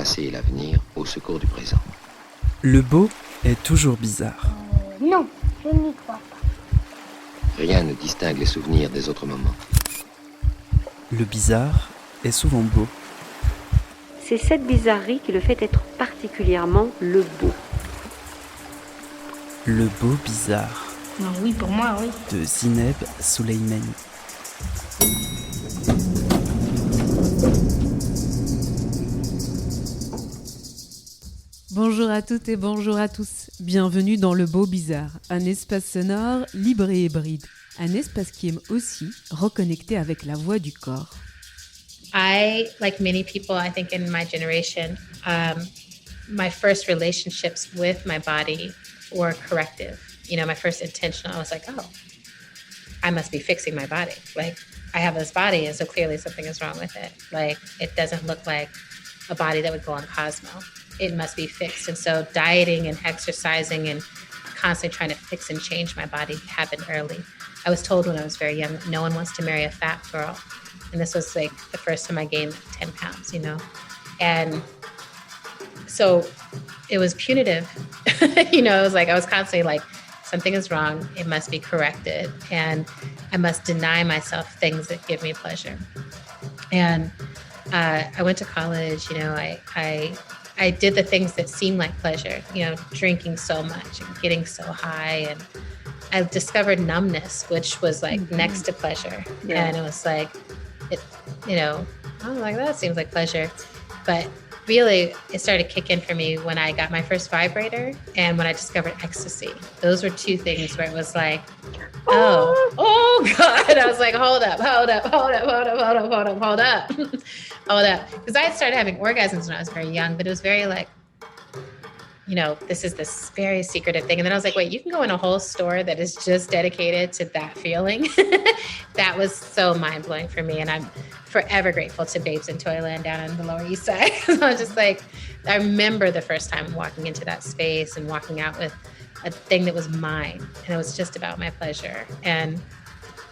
passé et l'avenir au secours du présent. Le beau est toujours bizarre. Non, je n'y crois pas. Rien ne distingue les souvenirs des autres moments. Le bizarre est souvent beau. C'est cette bizarrerie qui le fait être particulièrement le beau. Le beau bizarre. Non, oui, pour moi, oui. De Zineb Souleimani. Bonjour à toutes et bonjour à tous. Bienvenue dans Le Beau Bizarre, un espace sonore libre et hybride. Un espace qui aime aussi reconnecter avec la voix du corps. I, like many people, I think in my generation, my first relationships with my body were corrective. You know, my first intentional, I was like, oh, I must be fixing my body. Like, I have this body, and so clearly something is wrong with it. Like, it doesn't look like a body that would go on Cosmo. It must be fixed. And so dieting and exercising and constantly trying to fix and change my body happened early. I was told when I was very young, no one wants to marry a fat girl. And this was like the first time I gained 10 pounds, you know? And so it was punitive. You know, it was like, I was constantly like, something is wrong. It must be corrected. And I must deny myself things that give me pleasure. And I went to college, you know, I did the things that seemed like pleasure, you know, drinking so much and getting so high. And I discovered numbness, which was like next to pleasure. Yeah. And it was like, it, you know, I was like, that seems like pleasure. But really, it started to kick in for me when I got my first vibrator and when I discovered ecstasy. Those were two things where it was like, oh God. I was like, hold up. Because I had started having orgasms when I was very young, but it was very like, you know, this is this very secretive thing. And then I was like, wait, you can go in a whole store that is just dedicated to that feeling. That was so mind-blowing for me. And I'm forever grateful to Babes in Toyland down on the Lower East Side. So I was just like, I remember the first time walking into that space and walking out with a thing that was mine. And it was just about my pleasure. And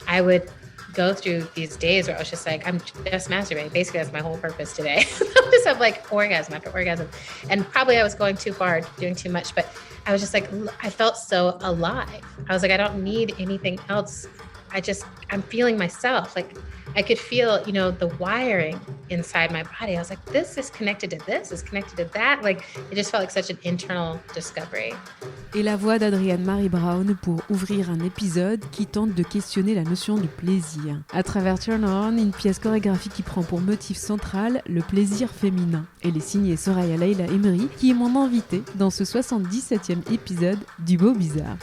I would go through these days where I was just like, I'm just masturbating. Basically, that's my whole purpose today. I just have like orgasm after orgasm. And probably I was going too far, doing too much, but I was just like, I felt so alive. I was like, I don't need anything else. I'm feeling myself. Like I could feel, you know, the wiring inside my body. I was like, this is connected to this, is connected to that. Like, it just felt like such an internal discovery. Et la voix d'Adrienne Marie Brown pour ouvrir un épisode qui tente de questionner la notion du plaisir. À travers Turn On, une pièce chorégraphique qui prend pour motif central le plaisir féminin. Elle est signée Soraya Leila Emery, qui est mon invitée dans ce 77e épisode du Beau Bizarre.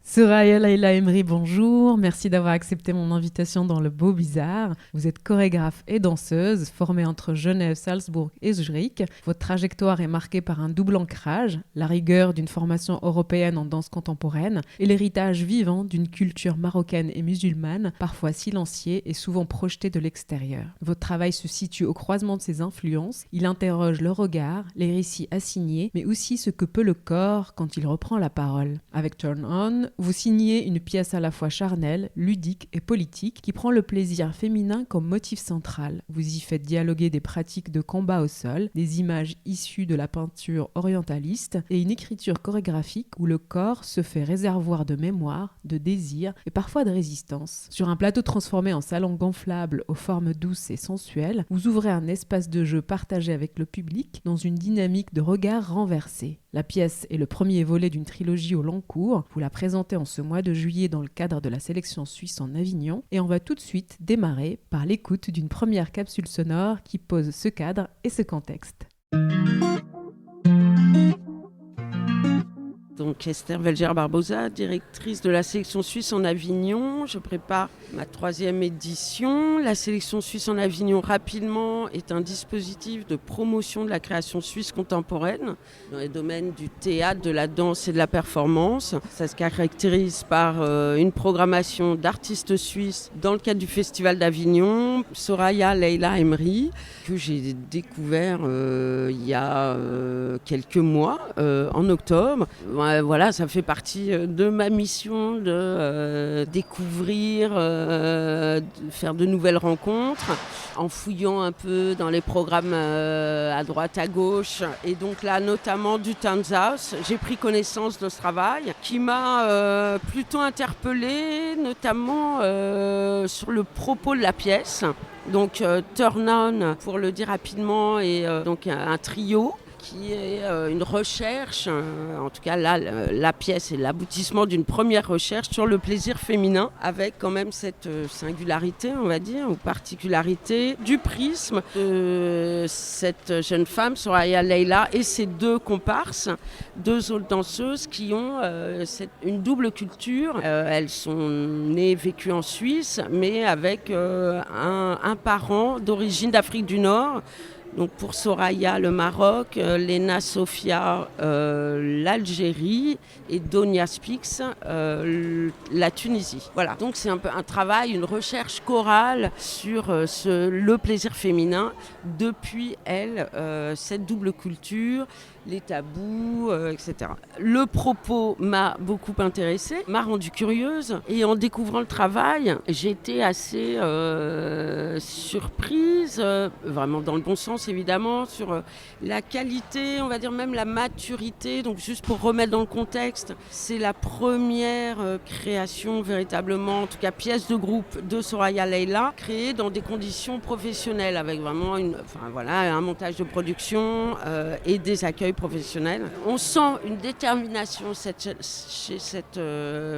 Soraya Leila Emery, bonjour. Merci d'avoir accepté mon invitation dans Le Beau Bizarre. Vous êtes chorégraphe et danseuse, formée entre Genève, Salzbourg et Zurich. Votre trajectoire est marquée par un double ancrage, la rigueur d'une formation européenne en danse contemporaine et l'héritage vivant d'une culture marocaine et musulmane, parfois silenciée et souvent projetée de l'extérieur. Votre travail se situe au croisement de ces influences. Il interroge le regard, les récits assignés, mais aussi ce que peut le corps quand il reprend la parole. Avec Turn On, vous signez une pièce à la fois charnelle, ludique et politique qui prend le plaisir féminin comme motif central. Vous y faites dialoguer des pratiques de combat au sol, des images issues de la peinture orientaliste et une écriture chorégraphique où le corps se fait réservoir de mémoire, de désir et parfois de résistance. Sur un plateau transformé en salon gonflable aux formes douces et sensuelles, vous ouvrez un espace de jeu partagé avec le public dans une dynamique de regard renversé. La pièce est le premier volet d'une trilogie au long cours. Vous la présentez en ce mois de juillet dans le cadre de la sélection suisse en Avignon et on va tout de suite démarrer par l'écoute d'une première capsule sonore qui pose ce cadre et ce contexte. Donc Esther Velger-Barbosa, directrice de la sélection suisse en Avignon. Je prépare ma 3e édition. La sélection suisse en Avignon, rapidement, est un dispositif de promotion de la création suisse contemporaine dans les domaines du théâtre, de la danse et de la performance. Ça se caractérise par une programmation d'artistes suisses dans le cadre du Festival d'Avignon. Soraya Leila Emery, que j'ai découvert il y a quelques mois, en octobre. voilà, ça fait partie de ma mission de découvrir, de faire de nouvelles rencontres, en fouillant un peu dans les programmes à droite, à gauche. Et donc là, notamment du Townshouse, j'ai pris connaissance de ce travail qui m'a plutôt interpellée, notamment sur le propos de la pièce. Donc Turn On, pour le dire rapidement, est donc un trio qui est une recherche, en tout cas là, la pièce est l'aboutissement d'une première recherche sur le plaisir féminin, avec quand même cette singularité, on va dire, ou particularité du prisme de cette jeune femme, Soraya Leila, et ses deux comparses, deux autres danseuses qui ont une double culture. Elles sont nées, vécues en Suisse, mais avec un parent d'origine d'Afrique du Nord. Donc pour Soraya, le Maroc, Lena Sofia, l'Algérie et Donia Spix, la Tunisie. Voilà, donc c'est un peu un travail, une recherche chorale sur le plaisir féminin depuis cette double culture, les tabous, etc. Le propos m'a beaucoup intéressée, m'a rendue curieuse, et en découvrant le travail, j'ai été assez surprise, vraiment dans le bon sens évidemment, sur la qualité, on va dire même la maturité. Donc juste pour remettre dans le contexte, c'est la première création véritablement, en tout cas pièce de groupe de Soraya Leila, créée dans des conditions professionnelles, avec vraiment un montage de production et des accueils professionnels. On sent une détermination chez cette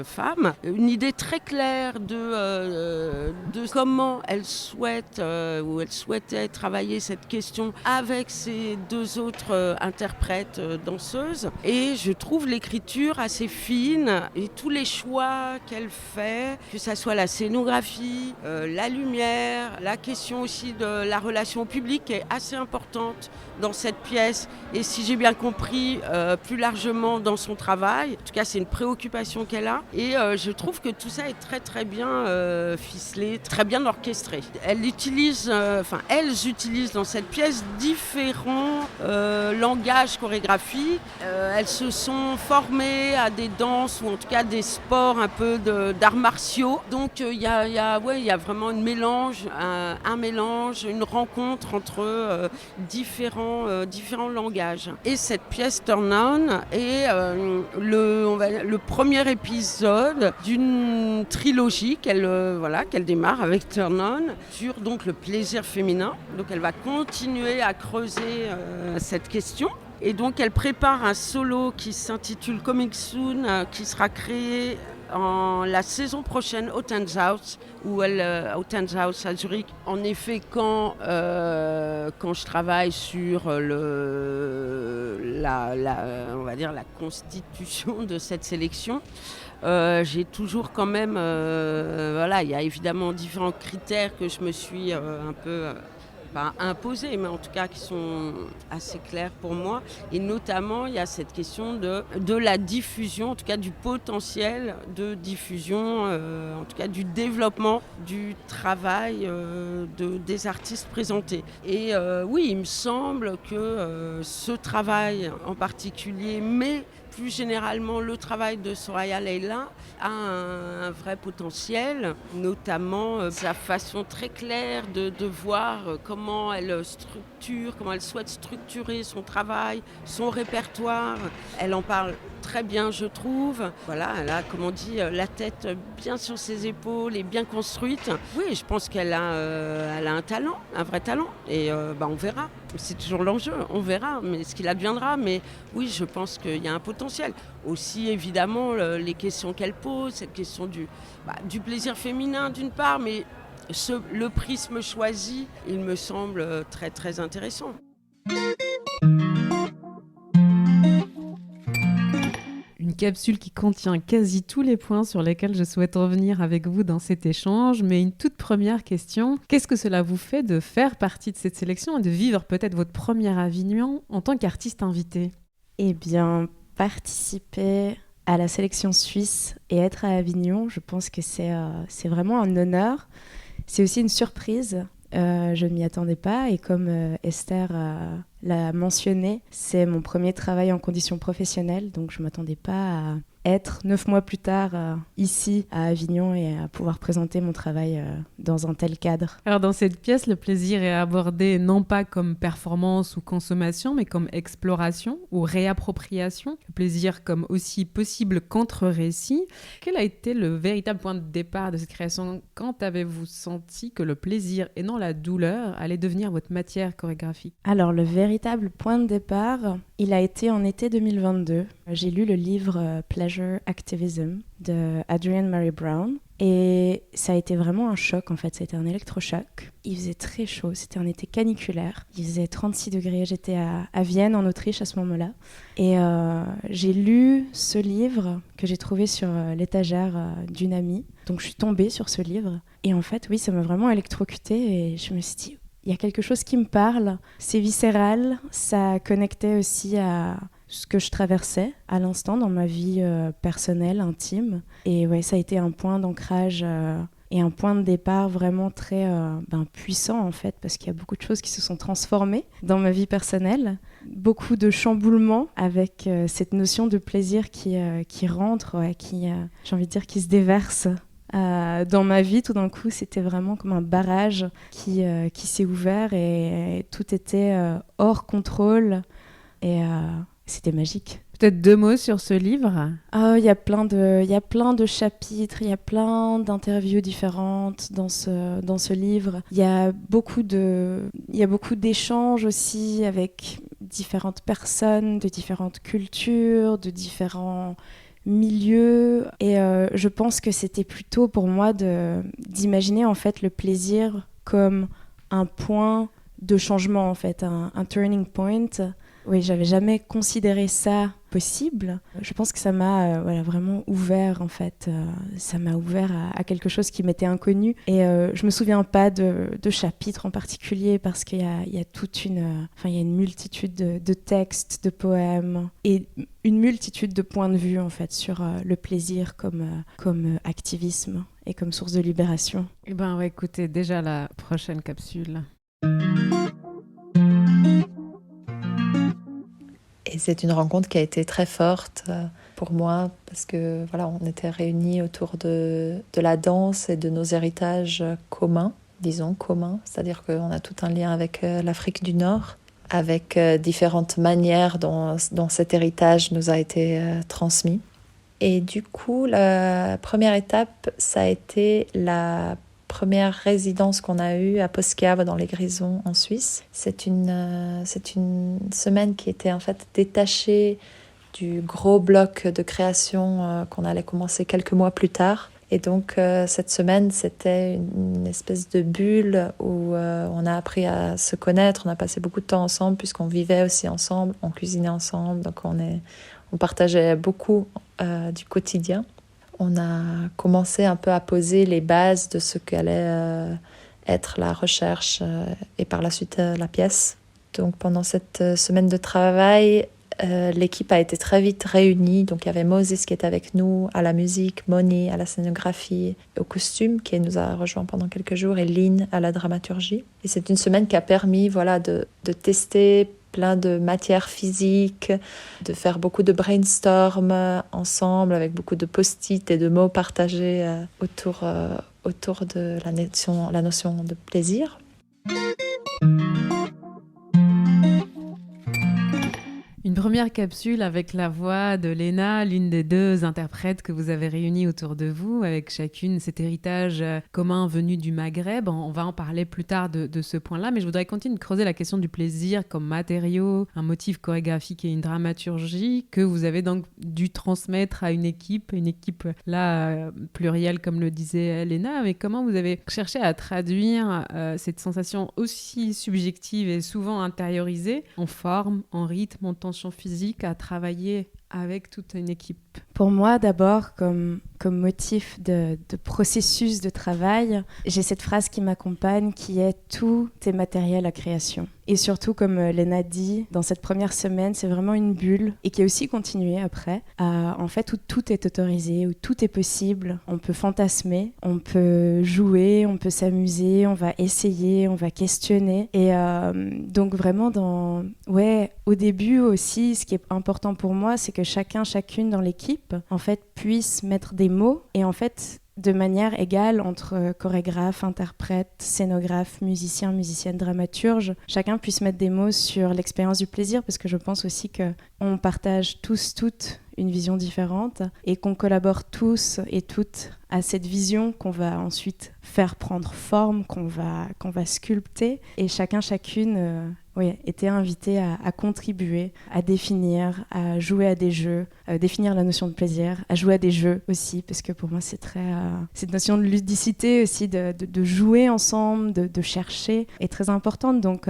femme, une idée très claire de comment elle souhaite ou elle souhaitait travailler cette question avec ses deux autres interprètes danseuses. Et je trouve l'écriture assez fine et tous les choix qu'elle fait, que ça soit la scénographie, la lumière, la question aussi de la relation au public est assez importante dans cette pièce. Et si j'ai bien compris, plus largement dans son travail, en tout cas c'est une préoccupation qu'elle a. Et je trouve que tout ça est très très bien ficelé, très bien orchestré. Elles utilisent dans cette pièce différents langages chorégraphiques. Elles se sont formées à des danses ou en tout cas des sports un peu d'arts martiaux. Donc il y a vraiment un mélange, une rencontre entre différents langages. Et cette pièce Turn On est le premier épisode d'une trilogie qu'elle démarre avec Turn On sur donc le plaisir féminin. Donc elle va continuer à creuser cette question. Et donc elle prépare un solo qui s'intitule Coming Soon, qui sera créé la saison prochaine au Townshouse, au Townshouse à Zurich. En effet, quand je travaille sur on va dire la constitution de cette sélection, j'ai toujours quand même, il y a évidemment différents critères que je me suis un peu pas imposés, mais en tout cas qui sont assez clairs pour moi. Et notamment, il y a cette question de la diffusion, en tout cas du potentiel de diffusion, en tout cas du développement du travail des artistes présentés. Et oui, il me semble que ce travail en particulier, mais plus généralement le travail de Soraya Leila, a un vrai potentiel, notamment sa façon très claire de voir comment elle souhaite structurer son travail, son répertoire. Elle en parle très bien, je trouve. Voilà, elle a, comme on dit, la tête bien sur ses épaules et bien construite. Oui, je pense qu'elle a un talent, un vrai talent. Et on verra. C'est toujours l'enjeu, on verra, mais ce qu'il adviendra. Mais oui, je pense qu'il y a un potentiel. Aussi, évidemment, les questions qu'elle pose, cette question du plaisir féminin d'une part, mais le prisme choisi, il me semble très très intéressant. Une capsule qui contient quasi tous les points sur lesquels je souhaite revenir avec vous dans cet échange. Mais une toute première question, qu'est-ce que cela vous fait de faire partie de cette sélection et de vivre peut-être votre première Avignon en tant qu'artiste invité ? Eh bien, participer à la sélection suisse et être à Avignon, je pense que c'est vraiment un honneur. C'est aussi une surprise. Je ne m'y attendais pas et comme Esther l'a mentionné, c'est mon premier travail en conditions professionnelles, donc je ne m'attendais pas à être 9 mois plus tard ici à Avignon et à pouvoir présenter mon travail dans un tel cadre. Alors dans cette pièce, le plaisir est abordé non pas comme performance ou consommation, mais comme exploration ou réappropriation. Le plaisir comme aussi possible contre-récit. Quel a été le véritable point de départ de cette création? Quand avez-vous senti que le plaisir et non la douleur allait devenir votre matière chorégraphique? Alors le véritable point de départ, il a été en été 2022. J'ai lu le livre Pleasure Activism de Adrienne Mary Brown et ça a été vraiment un choc en fait, ça a été un électrochoc. Il faisait très chaud, c'était un été caniculaire, il faisait 36 degrés, j'étais à Vienne en Autriche à ce moment-là et j'ai lu ce livre que j'ai trouvé sur l'étagère d'une amie, donc je suis tombée sur ce livre et en fait oui ça m'a vraiment électrocutée et je me suis dit il y a quelque chose qui me parle, c'est viscéral, ça connectait aussi à ce que je traversais à l'instant dans ma vie personnelle, intime. Et ouais, ça a été un point d'ancrage et un point de départ vraiment très puissant en fait, parce qu'il y a beaucoup de choses qui se sont transformées dans ma vie personnelle. Beaucoup de chamboulements avec cette notion de plaisir qui rentre, ouais, j'ai envie de dire, qui se déverse. Dans ma vie, tout d'un coup, c'était vraiment comme un barrage qui s'est ouvert et tout était hors contrôle et c'était magique. Peut-être 2 mots sur ce livre. Il y a plein de chapitres, il y a plein d'interviews différentes dans ce livre. Il y a beaucoup d'échanges aussi avec différentes personnes, de différentes cultures, de différents milieu et je pense que c'était plutôt pour moi d'imaginer en fait le plaisir comme un point de changement en fait, un turning point. Oui, j'avais jamais considéré ça possible. Je pense que ça m'a vraiment ouvert en fait. Ça m'a ouvert à quelque chose qui m'était inconnu. Et je me souviens pas de chapitres en particulier parce qu'il y a une multitude de textes, de poèmes et une multitude de points de vue en fait sur le plaisir comme activisme et comme source de libération. Eh ben, on va écouter déjà la prochaine capsule. Et c'est une rencontre qui a été très forte pour moi parce que voilà, on était réunis autour de la danse et de nos héritages communs, c'est-à-dire qu'on a tout un lien avec l'Afrique du Nord, avec différentes manières dont cet héritage nous a été transmis. Et du coup, la première étape, ça a été la première résidence qu'on a eue à Poschiavo dans les Grisons en Suisse. C'est une semaine qui était en fait détachée du gros bloc de création qu'on allait commencer quelques mois plus tard. Et donc cette semaine, c'était une espèce de bulle où on a appris à se connaître, on a passé beaucoup de temps ensemble puisqu'on vivait aussi ensemble, on cuisinait ensemble, donc on partageait beaucoup du quotidien. On a commencé un peu à poser les bases de ce qu'allait être la recherche et par la suite la pièce. Donc pendant cette semaine de travail, l'équipe a été très vite réunie. Donc il y avait Moses qui était avec nous à la musique, Moni à la scénographie et au costume qui nous a rejoints pendant quelques jours et Lynn à la dramaturgie. Et c'est une semaine qui a permis de tester plein de matières physiques, de faire beaucoup de brainstorm ensemble avec beaucoup de post-it et de mots partagés autour de la notion de plaisir. Une première capsule avec la voix de Léna, l'une des 2 interprètes que vous avez réunies autour de vous, avec chacune cet héritage commun venu du Maghreb. On va en parler plus tard de ce point-là, mais je voudrais continuer de creuser la question du plaisir comme matériau, un motif chorégraphique et une dramaturgie que vous avez donc dû transmettre à une équipe là plurielle comme le disait Léna. Mais comment vous avez cherché à traduire cette sensation aussi subjective et souvent intériorisée en forme, en rythme, en tension physique, à travailler avec toute une équipe? l'équipe? Pour moi, d'abord, comme motif de processus de travail, j'ai cette phrase qui m'accompagne qui est « tout est matériel à création ». Et surtout, comme Léna dit, dans cette première semaine, c'est vraiment une bulle et qui a aussi continué après, en fait, où tout est autorisé, où tout est possible. On peut fantasmer, on peut jouer, on peut s'amuser, on va essayer, on va questionner. Et donc vraiment, au début aussi, ce qui est important pour moi, c'est que chacune dans l'équipe, en fait, puisse mettre des mots et en fait, de manière égale entre chorégraphe, interprète, scénographe, musicien, musicienne, dramaturge, chacun puisse mettre des mots sur l'expérience du plaisir, parce que je pense aussi qu'on partage tous, toutes une vision différente et qu'on collabore tous et toutes à cette vision qu'on va ensuite faire prendre forme, qu'on va sculpter, et chacune était invité à contribuer, à définir, à jouer à des jeux, définir la notion de plaisir, à jouer à des jeux aussi, parce que pour moi c'est cette notion de ludicité aussi, de jouer ensemble, de chercher, est très importante. Donc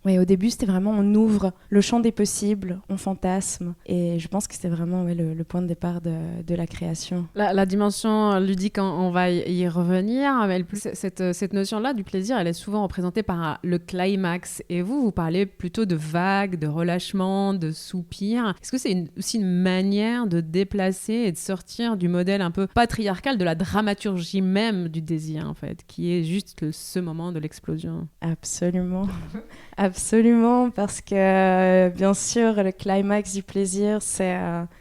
au début, c'était vraiment, on ouvre le champ des possibles, on fantasme. Et je pense que c'était vraiment le point de départ de la création. La dimension ludique, on va y revenir. Mais cette notion-là du plaisir, elle est souvent représentée par le climax. Et vous parlez plutôt de vagues, de relâchement, de soupirs. Est-ce que c'est aussi une manière de déplacer et de sortir du modèle un peu patriarcal de la dramaturgie même du désir, en fait, qui est juste ce moment de l'explosion? Absolument. Absolument, parce que bien sûr, le climax du plaisir, c'est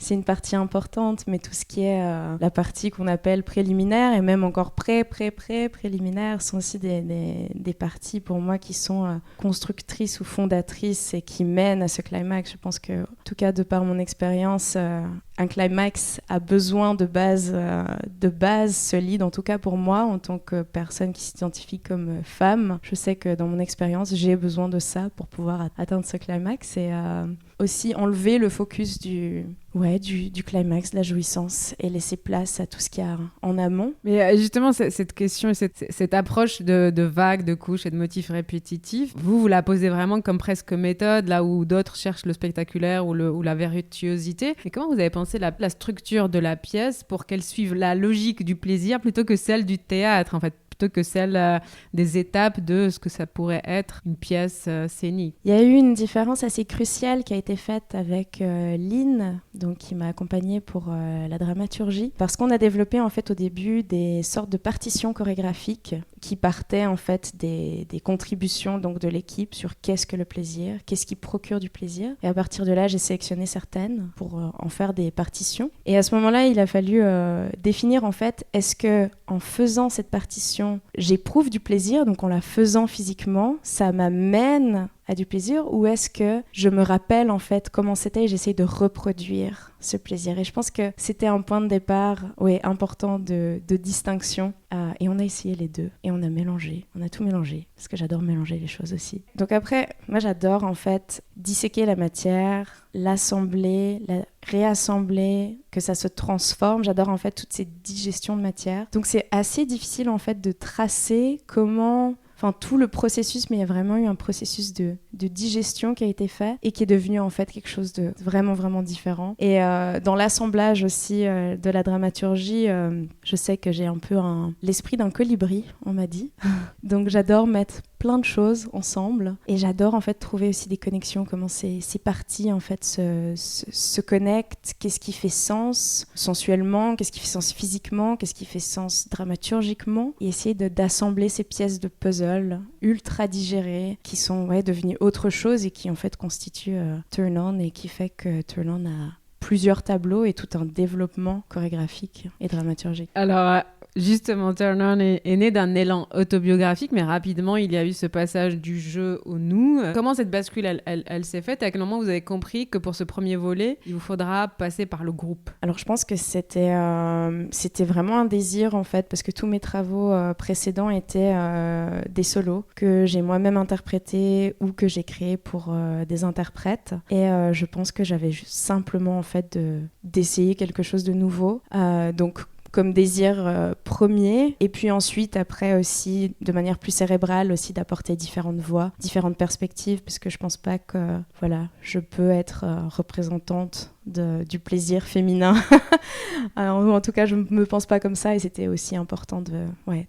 une partie importante, mais tout ce qui est la partie qu'on appelle préliminaire, et même encore préliminaire, sont aussi des parties pour moi qui sont constructrices ou fondatrices et qui mènent à ce climax. Je pense que, en tout cas, de par mon expérience, un climax a besoin de base solide, en tout cas pour moi, en tant que personne qui s'identifie comme femme. Je sais que dans mon expérience, j'ai besoin de ça pour pouvoir atteindre ce climax et aussi enlever le focus du climax, de la jouissance, et laisser place à tout ce qu'il y a en amont. Mais justement, cette question et cette approche de vagues, de couches et de motifs répétitifs, vous la posez vraiment comme presque méthode, là où d'autres cherchent le spectaculaire ou la virtuosité. Mais comment vous avez pensé la structure de la pièce pour qu'elle suive la logique du plaisir plutôt que celle du théâtre, en fait, plutôt que celle des étapes de ce que ça pourrait être une pièce scénique? Il y a eu une différence assez cruciale qui a été faite avec Lynn, donc qui m'a accompagnée pour la dramaturgie, parce qu'on a développé en fait au début des sortes de partitions chorégraphiques qui partaient en fait des contributions donc de l'équipe sur qu'est-ce que le plaisir, qu'est-ce qui procure du plaisir, et à partir de là j'ai sélectionné certaines pour en faire des partitions. Et à ce moment-là il a fallu définir en fait, est-ce que en faisant cette partition j'éprouve du plaisir, donc en la faisant physiquement ça m'amène à du plaisir, ou est-ce que je me rappelle en fait comment c'était et j'essaye de reproduire ce plaisir. Et je pense que c'était un point de départ important de distinction, et on a essayé les deux et on a tout mélangé, parce que j'adore mélanger les choses aussi. Donc après, moi j'adore en fait disséquer la matière, l'assembler, la réassembler, que ça se transforme. J'adore en fait toute cette digestion de matière. Donc c'est assez difficile en fait de tracer tout le processus, mais il y a vraiment eu un processus de digestion qui a été fait et qui est devenu en fait quelque chose de vraiment, vraiment différent. Et dans l'assemblage aussi de la dramaturgie, je sais que j'ai un peu l'esprit d'un colibri, on m'a dit. Donc j'adore mettre plein de choses ensemble et j'adore en fait trouver aussi des connexions, comment ces parties en fait se connectent, qu'est-ce qui fait sens sensuellement, qu'est-ce qui fait sens physiquement, qu'est-ce qui fait sens dramaturgiquement, et essayer d'assembler ces pièces de puzzle ultra digérées qui sont devenues autre chose et qui en fait constituent Turn On, et qui fait que Turn On a plusieurs tableaux et tout un développement chorégraphique et dramaturgique. Alors justement, Turn On est né d'un élan autobiographique, mais rapidement, il y a eu ce passage du jeu au nous. Comment cette bascule, elle s'est faite? À quel moment vous avez compris que pour ce premier volet, il vous faudra passer par le groupe? Alors, je pense que c'était vraiment un désir, en fait, parce que tous mes travaux précédents étaient des solos que j'ai moi-même interprétés ou que j'ai créés pour des interprètes. Et je pense que j'avais juste simplement, en fait, d'essayer quelque chose de nouveau. Donc, comme désir premier, et puis ensuite après aussi de manière plus cérébrale aussi d'apporter différentes voix, différentes perspectives, parce que je pense pas que je peux être représentante du plaisir féminin. Alors, en tout cas, je ne me pense pas comme ça et c'était aussi important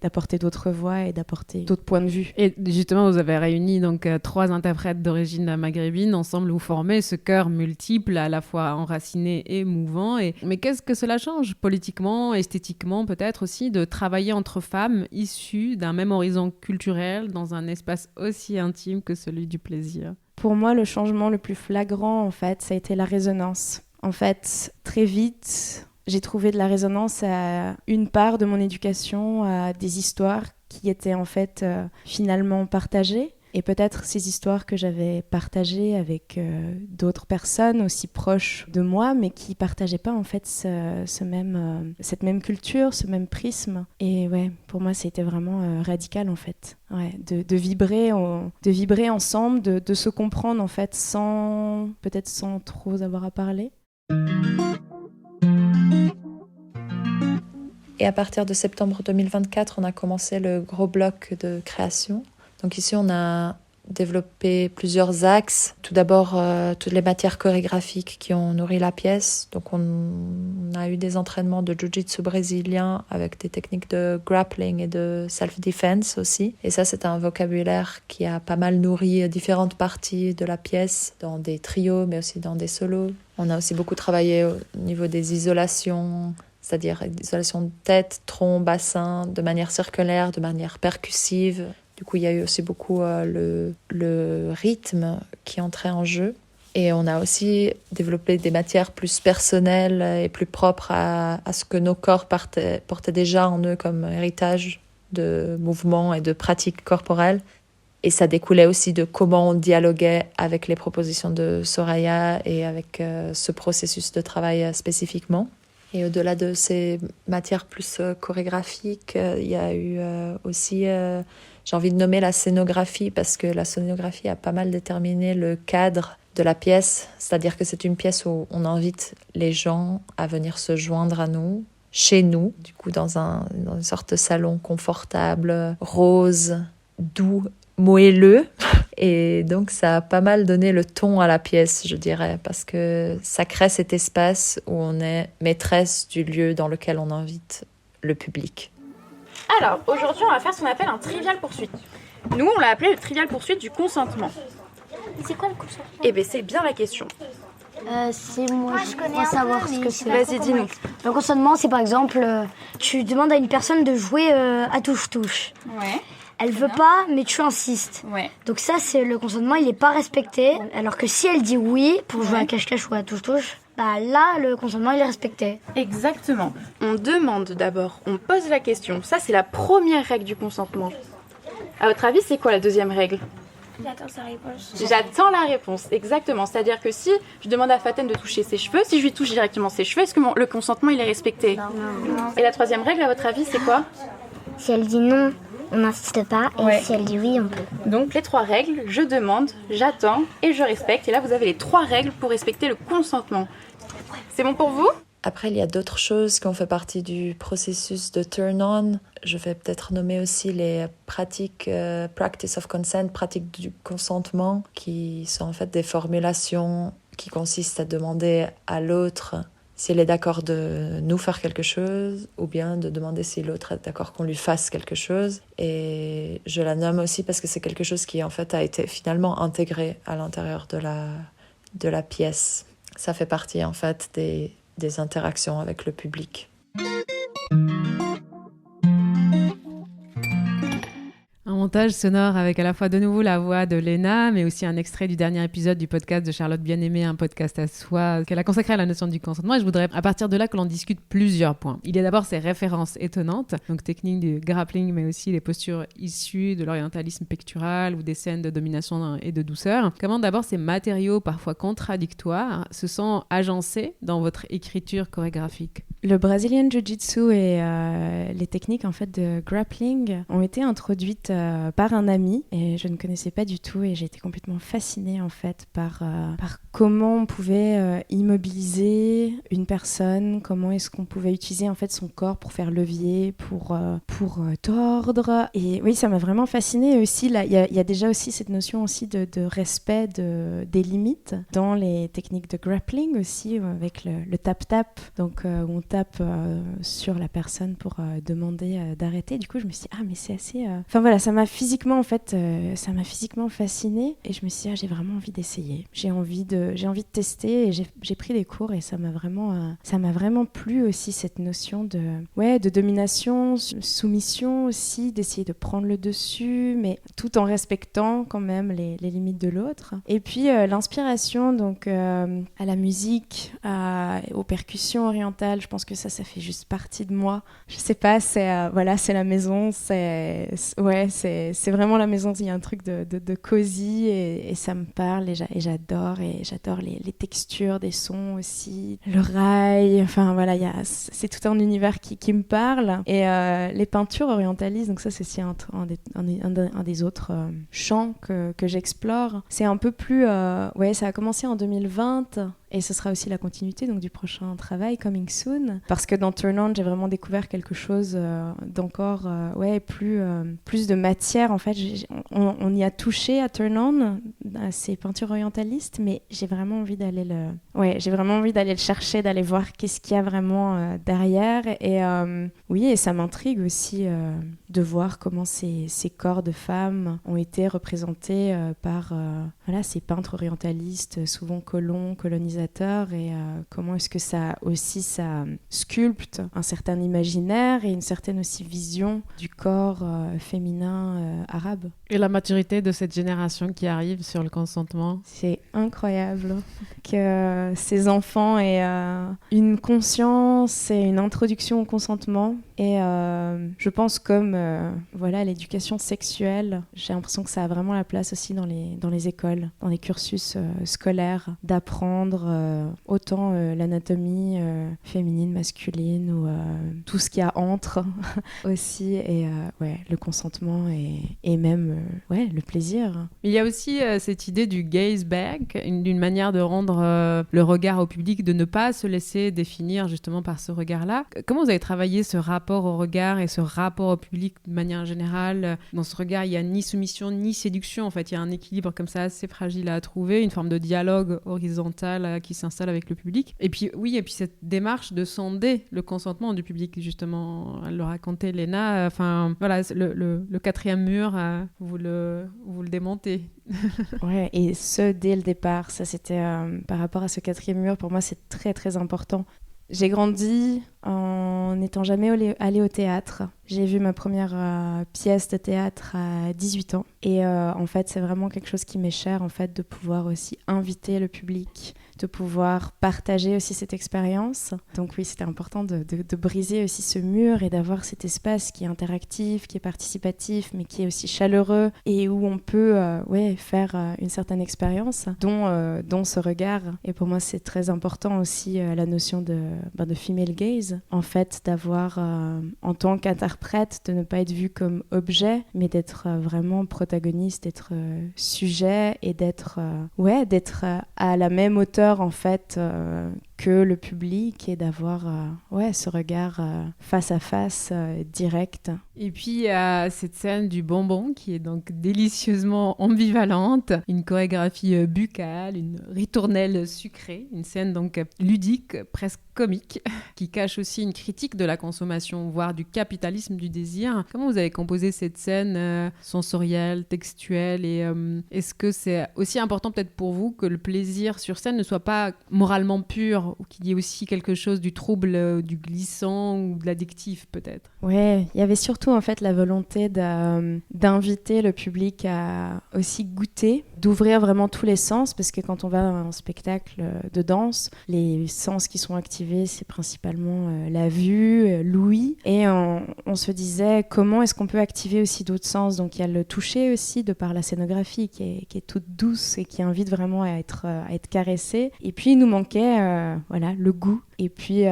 d'apporter d'autres voix et d'apporter d'autres points de vue. Et justement, vous avez réuni donc 3 interprètes d'origine maghrébine. Ensemble, vous formez ce chœur multiple, à la fois enraciné et mouvant. Mais qu'est-ce que cela change politiquement, esthétiquement peut-être aussi, de travailler entre femmes issues d'un même horizon culturel dans un espace aussi intime que celui du plaisir? Pour moi, le changement le plus flagrant, en fait, ça a été la résonance. En fait, très vite, j'ai trouvé de la résonance à une part de mon éducation, à des histoires qui étaient en fait finalement partagées. Et peut-être ces histoires que j'avais partagées avec d'autres personnes aussi proches de moi, mais qui ne partageaient pas en fait cette même culture, ce même prisme. Et ouais, pour moi, c'était vraiment radical en fait. Ouais, de vibrer ensemble, de se comprendre en fait peut-être sans trop avoir à parler. Et à partir de septembre 2024, on a commencé le gros bloc de création. Donc ici, on a développé plusieurs axes. Tout d'abord, toutes les matières chorégraphiques qui ont nourri la pièce. Donc on a eu des entraînements de jiu-jitsu brésilien avec des techniques de grappling et de self-defense aussi. Et ça, c'est un vocabulaire qui a pas mal nourri différentes parties de la pièce, dans des trios, mais aussi dans des solos. On a aussi beaucoup travaillé au niveau des isolations, c'est-à-dire isolation de tête, tronc, bassin, de manière circulaire, de manière percussive. Du coup, il y a eu aussi beaucoup le rythme qui entrait en jeu. Et on a aussi développé des matières plus personnelles et plus propres à ce que nos corps portaient déjà en eux comme héritage de mouvements et de pratiques corporelles. Et ça découlait aussi de comment on dialoguait avec les propositions de Soraya et avec ce processus de travail spécifiquement. Et au-delà de ces matières plus chorégraphiques, il y a eu aussi... j'ai envie de nommer la scénographie parce que la scénographie a pas mal déterminé le cadre de la pièce. C'est-à-dire que c'est une pièce où on invite les gens à venir se joindre à nous, chez nous, du coup dans une sorte de salon confortable, rose, doux, moelleux. Et donc ça a pas mal donné le ton à la pièce, je dirais, parce que ça crée cet espace où on est maîtresse du lieu dans lequel on invite le public. Alors, aujourd'hui, on va faire ce qu'on appelle un trivial poursuite. Nous, on l'a appelé le trivial poursuite du consentement. C'est quoi le consentement ? Eh bien, c'est bien la question. C'est moi, je crois savoir ce que c'est. Vas-y, dis-nous. Le consentement, c'est par exemple, tu demandes à une personne de jouer à touche-touche. Ouais. Elle veut pas, mais tu insistes. Ouais. Donc ça, c'est le consentement, il est pas respecté. Alors que si elle dit oui pour jouer à cache-cache ou à touche-touche, bah là, le consentement, il est respecté. Exactement. On demande d'abord, on pose la question. Ça, c'est la première règle du consentement. À votre avis, c'est quoi la deuxième règle ? J'attends sa réponse. J'attends la réponse, exactement. C'est-à-dire que si je demande à Faten de toucher ses cheveux, si je lui touche directement ses cheveux, est-ce que le consentement, il est respecté ? Non. Et la troisième règle, à votre avis, c'est quoi ? Si elle dit non, on n'insiste pas. Et Ouais. si elle dit oui, on peut. Donc les 3 règles, je demande, j'attends et je respecte. Et là, vous avez les 3 règles pour respecter le consentement. C'est bon pour vous ? Après, il y a d'autres choses qui ont fait partie du processus de turn-on. Je vais peut-être nommer aussi les pratiques, practice of consent, pratiques du consentement, qui sont en fait des formulations qui consistent à demander à l'autre s'il est d'accord de nous faire quelque chose, ou bien de demander si l'autre est d'accord qu'on lui fasse quelque chose. Et je la nomme aussi parce que c'est quelque chose qui en fait a été finalement intégré à l'intérieur de la pièce. Ça fait partie en fait des interactions avec le public. Un montage sonore avec à la fois de nouveau la voix de Léna, mais aussi un extrait du dernier épisode du podcast de Charlotte Bien-Aimée, un podcast à soi qu'elle a consacré à la notion du consentement. Et je voudrais à partir de là que l'on discute plusieurs points. Il y a d'abord ces références étonnantes, donc techniques du grappling, mais aussi les postures issues de l'orientalisme pectoral ou des scènes de domination et de douceur. Comment d'abord ces matériaux parfois contradictoires se sont agencés dans votre écriture chorégraphique ? Le Brazilian Jiu-Jitsu et les techniques en fait de grappling ont été introduites par un ami et je ne connaissais pas du tout et j'ai été complètement fascinée en fait par comment on pouvait immobiliser une personne, comment est-ce qu'on pouvait utiliser en fait son corps pour faire levier, pour tordre. Et oui, ça m'a vraiment fascinée. Et aussi, il y a déjà aussi cette notion aussi de respect des limites dans les techniques de grappling aussi, avec le tap-tap, donc où on tape sur la personne pour demander d'arrêter. Du coup, je me suis dit, mais c'est assez... Enfin voilà, ça m'a physiquement fascinée et je me suis dit, j'ai vraiment envie d'essayer. J'ai envie de tester et j'ai pris des cours et ça m'a vraiment plu aussi, cette notion de domination, soumission aussi, d'essayer de prendre le dessus, mais tout en respectant quand même les limites de l'autre. Et puis l'inspiration, donc à la musique, aux percussions orientales, je pense que ça fait juste partie de moi. Je sais pas, c'est la maison, c'est vraiment la maison. Il y a un truc de cosy et ça me parle et j'adore les textures des sons aussi, le rail, enfin voilà, c'est tout un univers qui me parle. Et les peintures orientalistes, donc ça c'est aussi un des autres champs que j'explore. C'est un peu plus... ça a commencé en 2020 et ce sera aussi la continuité donc, du prochain travail, Coming Soon. Parce que dans Turn On, j'ai vraiment découvert quelque chose d'encore plus de matière. En fait, on y a touché à Turn On, à ces peintures orientalistes, mais j'ai vraiment envie d'aller le chercher, d'aller voir qu'est-ce qu'il y a vraiment derrière. Et ça m'intrigue aussi de voir comment ces corps de femmes ont été représentés par ces peintres orientalistes, souvent colonisateurs, et comment est-ce que ça sculpte un certain imaginaire et une certaine aussi vision du corps féminin arabe. Et la maturité de cette génération qui arrive sur le consentement. C'est incroyable que ces enfants aient une conscience et une introduction au consentement. Et je pense comme l'éducation sexuelle, j'ai l'impression que ça a vraiment la place aussi dans les écoles, dans les cursus scolaires, d'apprendre autant l'anatomie féminine, masculine ou tout ce qu'il y a entre aussi, et le consentement et même le plaisir. Il y a aussi cette idée du gaze back, d'une manière de rendre le regard au public, de ne pas se laisser définir justement par ce regard-là. Comment vous avez travaillé ce rapport au regard et ce rapport au public de manière générale? Dans ce regard, il n'y a ni soumission ni séduction. En fait, il y a un équilibre comme ça assez fragile à trouver, une forme de dialogue horizontal qui s'installe avec le public. Et puis cette démarche de sonder le consentement du public, justement, elle le racontait Léna. Le quatrième mur, vous le démontez. Ouais, et ce dès le départ, ça c'était par rapport à ce quatrième mur, pour moi c'est très très important. J'ai grandi en n'étant jamais allée au théâtre. J'ai vu ma première pièce de théâtre à 18 ans. Et en fait, c'est vraiment quelque chose qui m'est cher, en fait, de pouvoir aussi inviter le public, de pouvoir partager aussi cette expérience. Donc oui, c'était important de briser aussi ce mur et d'avoir cet espace qui est interactif, qui est participatif, mais qui est aussi chaleureux et où on peut faire une certaine expérience, dont ce regard. Et pour moi, c'est très important aussi la notion de female gaze, en fait, d'avoir, en tant qu'interprète, de ne pas être vu comme objet, mais d'être vraiment protagoniste, d'être sujet et d'être à la même hauteur, en fait, que le public, et d'avoir ce regard face à face, direct. Et puis il y a cette scène du bonbon qui est donc délicieusement ambivalente, une chorégraphie buccale, une ritournelle sucrée, une scène donc ludique, presque comique, qui cache aussi une critique de la consommation, voire du capitalisme du désir. Comment vous avez composé cette scène sensorielle, textuelle, et est-ce que c'est aussi important peut-être pour vous que le plaisir sur scène ne soit pas moralement pur, ou qu'il y ait aussi quelque chose du trouble, du glissant ou de l'addictif peut-être? Ouais, il y avait surtout en fait la volonté d'inviter le public à aussi goûter, d'ouvrir vraiment tous les sens, parce que quand on va à un spectacle de danse, les sens qui sont activés, c'est principalement la vue, l'ouïe, et on se disait comment est-ce qu'on peut activer aussi d'autres sens. Donc il y a le toucher aussi, de par la scénographie qui est toute douce et qui invite vraiment à être caressée. Et puis il nous manquait le goût. Et puis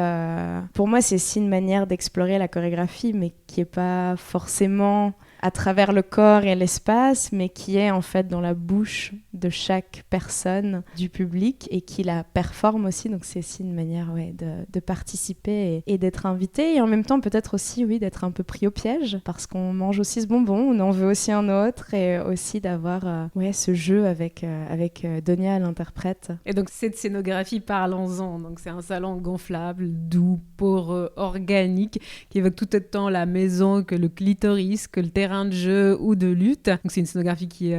pour moi c'est aussi une manière d'explorer la chorégraphie, mais qui n'est pas forcément à travers le corps et l'espace, mais qui est en fait dans la bouche de chaque personne du public et qui la performe aussi. Donc c'est aussi une manière de participer et d'être invité, et en même temps peut-être aussi d'être un peu pris au piège, parce qu'on mange aussi ce bonbon, on en veut aussi un autre, et aussi d'avoir ce jeu avec Donia, l'interprète. Et donc cette scénographie, parlons-en. Donc c'est un salon gonflable, doux, poreux, organique, qui évoque tout autant la maison que le clitoris, que le terrain de jeu ou de lutte. Donc c'est une scénographie qui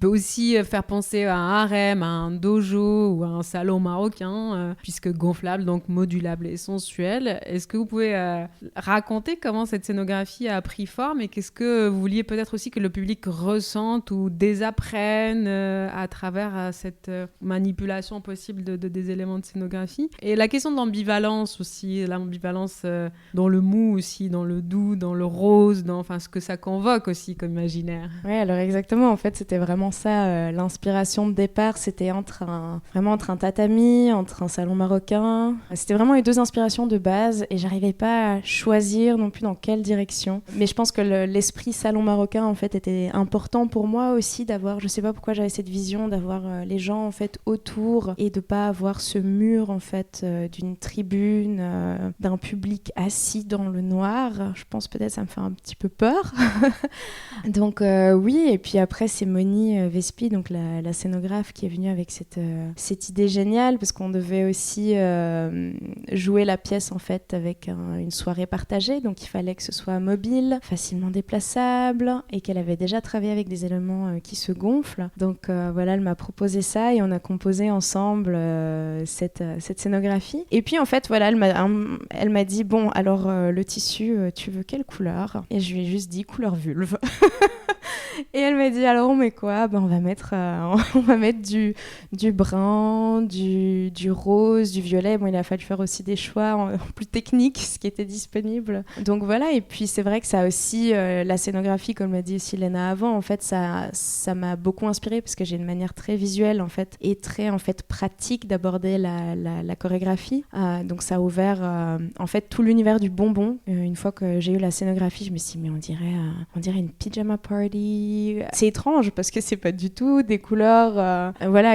peut aussi faire penser à un harem, à un dojo ou à un salon marocain, puisque gonflable, donc modulable et sensuel. Est-ce que vous pouvez raconter comment cette scénographie a pris forme, et qu'est-ce que vous vouliez peut-être aussi que le public ressente ou désapprenne à travers cette manipulation possible des éléments de scénographie? Et la question de l'ambivalence aussi, l'ambivalence dans le mou aussi, dans le doux, dans le rose, dans ce que ça convoque aussi comme imaginaire. Oui, alors exactement, en fait c'était vraiment ça, l'inspiration de départ, c'était entre un tatami, entre un salon marocain. C'était vraiment les deux inspirations de base, et j'arrivais pas à choisir non plus dans quelle direction. Mais je pense que l'esprit salon marocain en fait était important pour moi aussi, d'avoir, je sais pas pourquoi j'avais cette vision d'avoir les gens en fait autour, et de pas avoir ce mur en fait d'une tribune, d'un public assis dans le noir. Je pense peut-être ça me fait un petit peu peur. Donc oui, et puis après c'est Moni Vespi, donc la scénographe, qui est venue avec cette idée géniale, parce qu'on devait aussi jouer la pièce en fait avec une soirée partagée, donc il fallait que ce soit mobile, facilement déplaçable, et qu'elle avait déjà travaillé avec des éléments qui se gonflent. Donc voilà, elle m'a proposé ça, et on a composé ensemble cette scénographie. Et puis en fait voilà, elle m'a dit bon, alors le tissu, tu veux quelle couleur? Et je lui ai juste dit couleur vulve. Et elle m'a dit alors on met quoi? On va mettre du brun, du rose, du violet. Bon, il a fallu faire aussi des choix plus techniques, ce qui était disponible. Donc voilà, et puis c'est vrai que ça aussi, la scénographie, comme l'a dit aussi Léna avant, en fait ça m'a beaucoup inspirée, parce que j'ai une manière très visuelle en fait, et très en fait pratique d'aborder la chorégraphie. Donc ça a ouvert en fait tout l'univers du bonbon. Une fois que j'ai eu la scénographie, je me suis dit mais on dirait une pyjama party. C'est étrange parce que c'est pas du tout des couleurs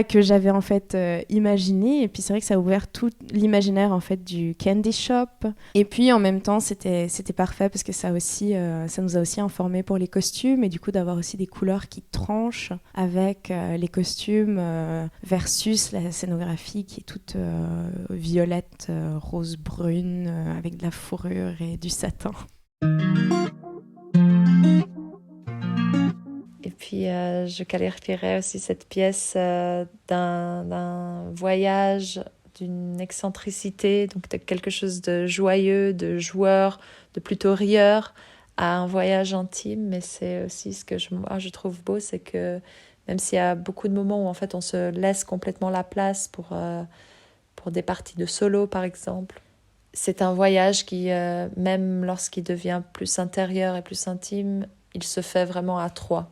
que j'avais en fait imaginées, et puis c'est vrai que ça a ouvert tout l'imaginaire en fait du candy shop, et puis en même temps c'était parfait parce que ça nous a aussi informés pour les costumes, et du coup d'avoir aussi des couleurs qui tranchent avec les costumes versus la scénographie qui est toute violette, rose brune, avec de la fourrure et du satin. Et puis je qualifierais aussi cette pièce d'un voyage, d'une excentricité, donc de quelque chose de joyeux, de joueur, de plutôt rieur, à un voyage intime. Mais c'est aussi ce que je trouve beau, c'est que même s'il y a beaucoup de moments où en fait on se laisse complètement la place pour des parties de solo par exemple, c'est un voyage qui, même lorsqu'il devient plus intérieur et plus intime, il se fait vraiment à trois.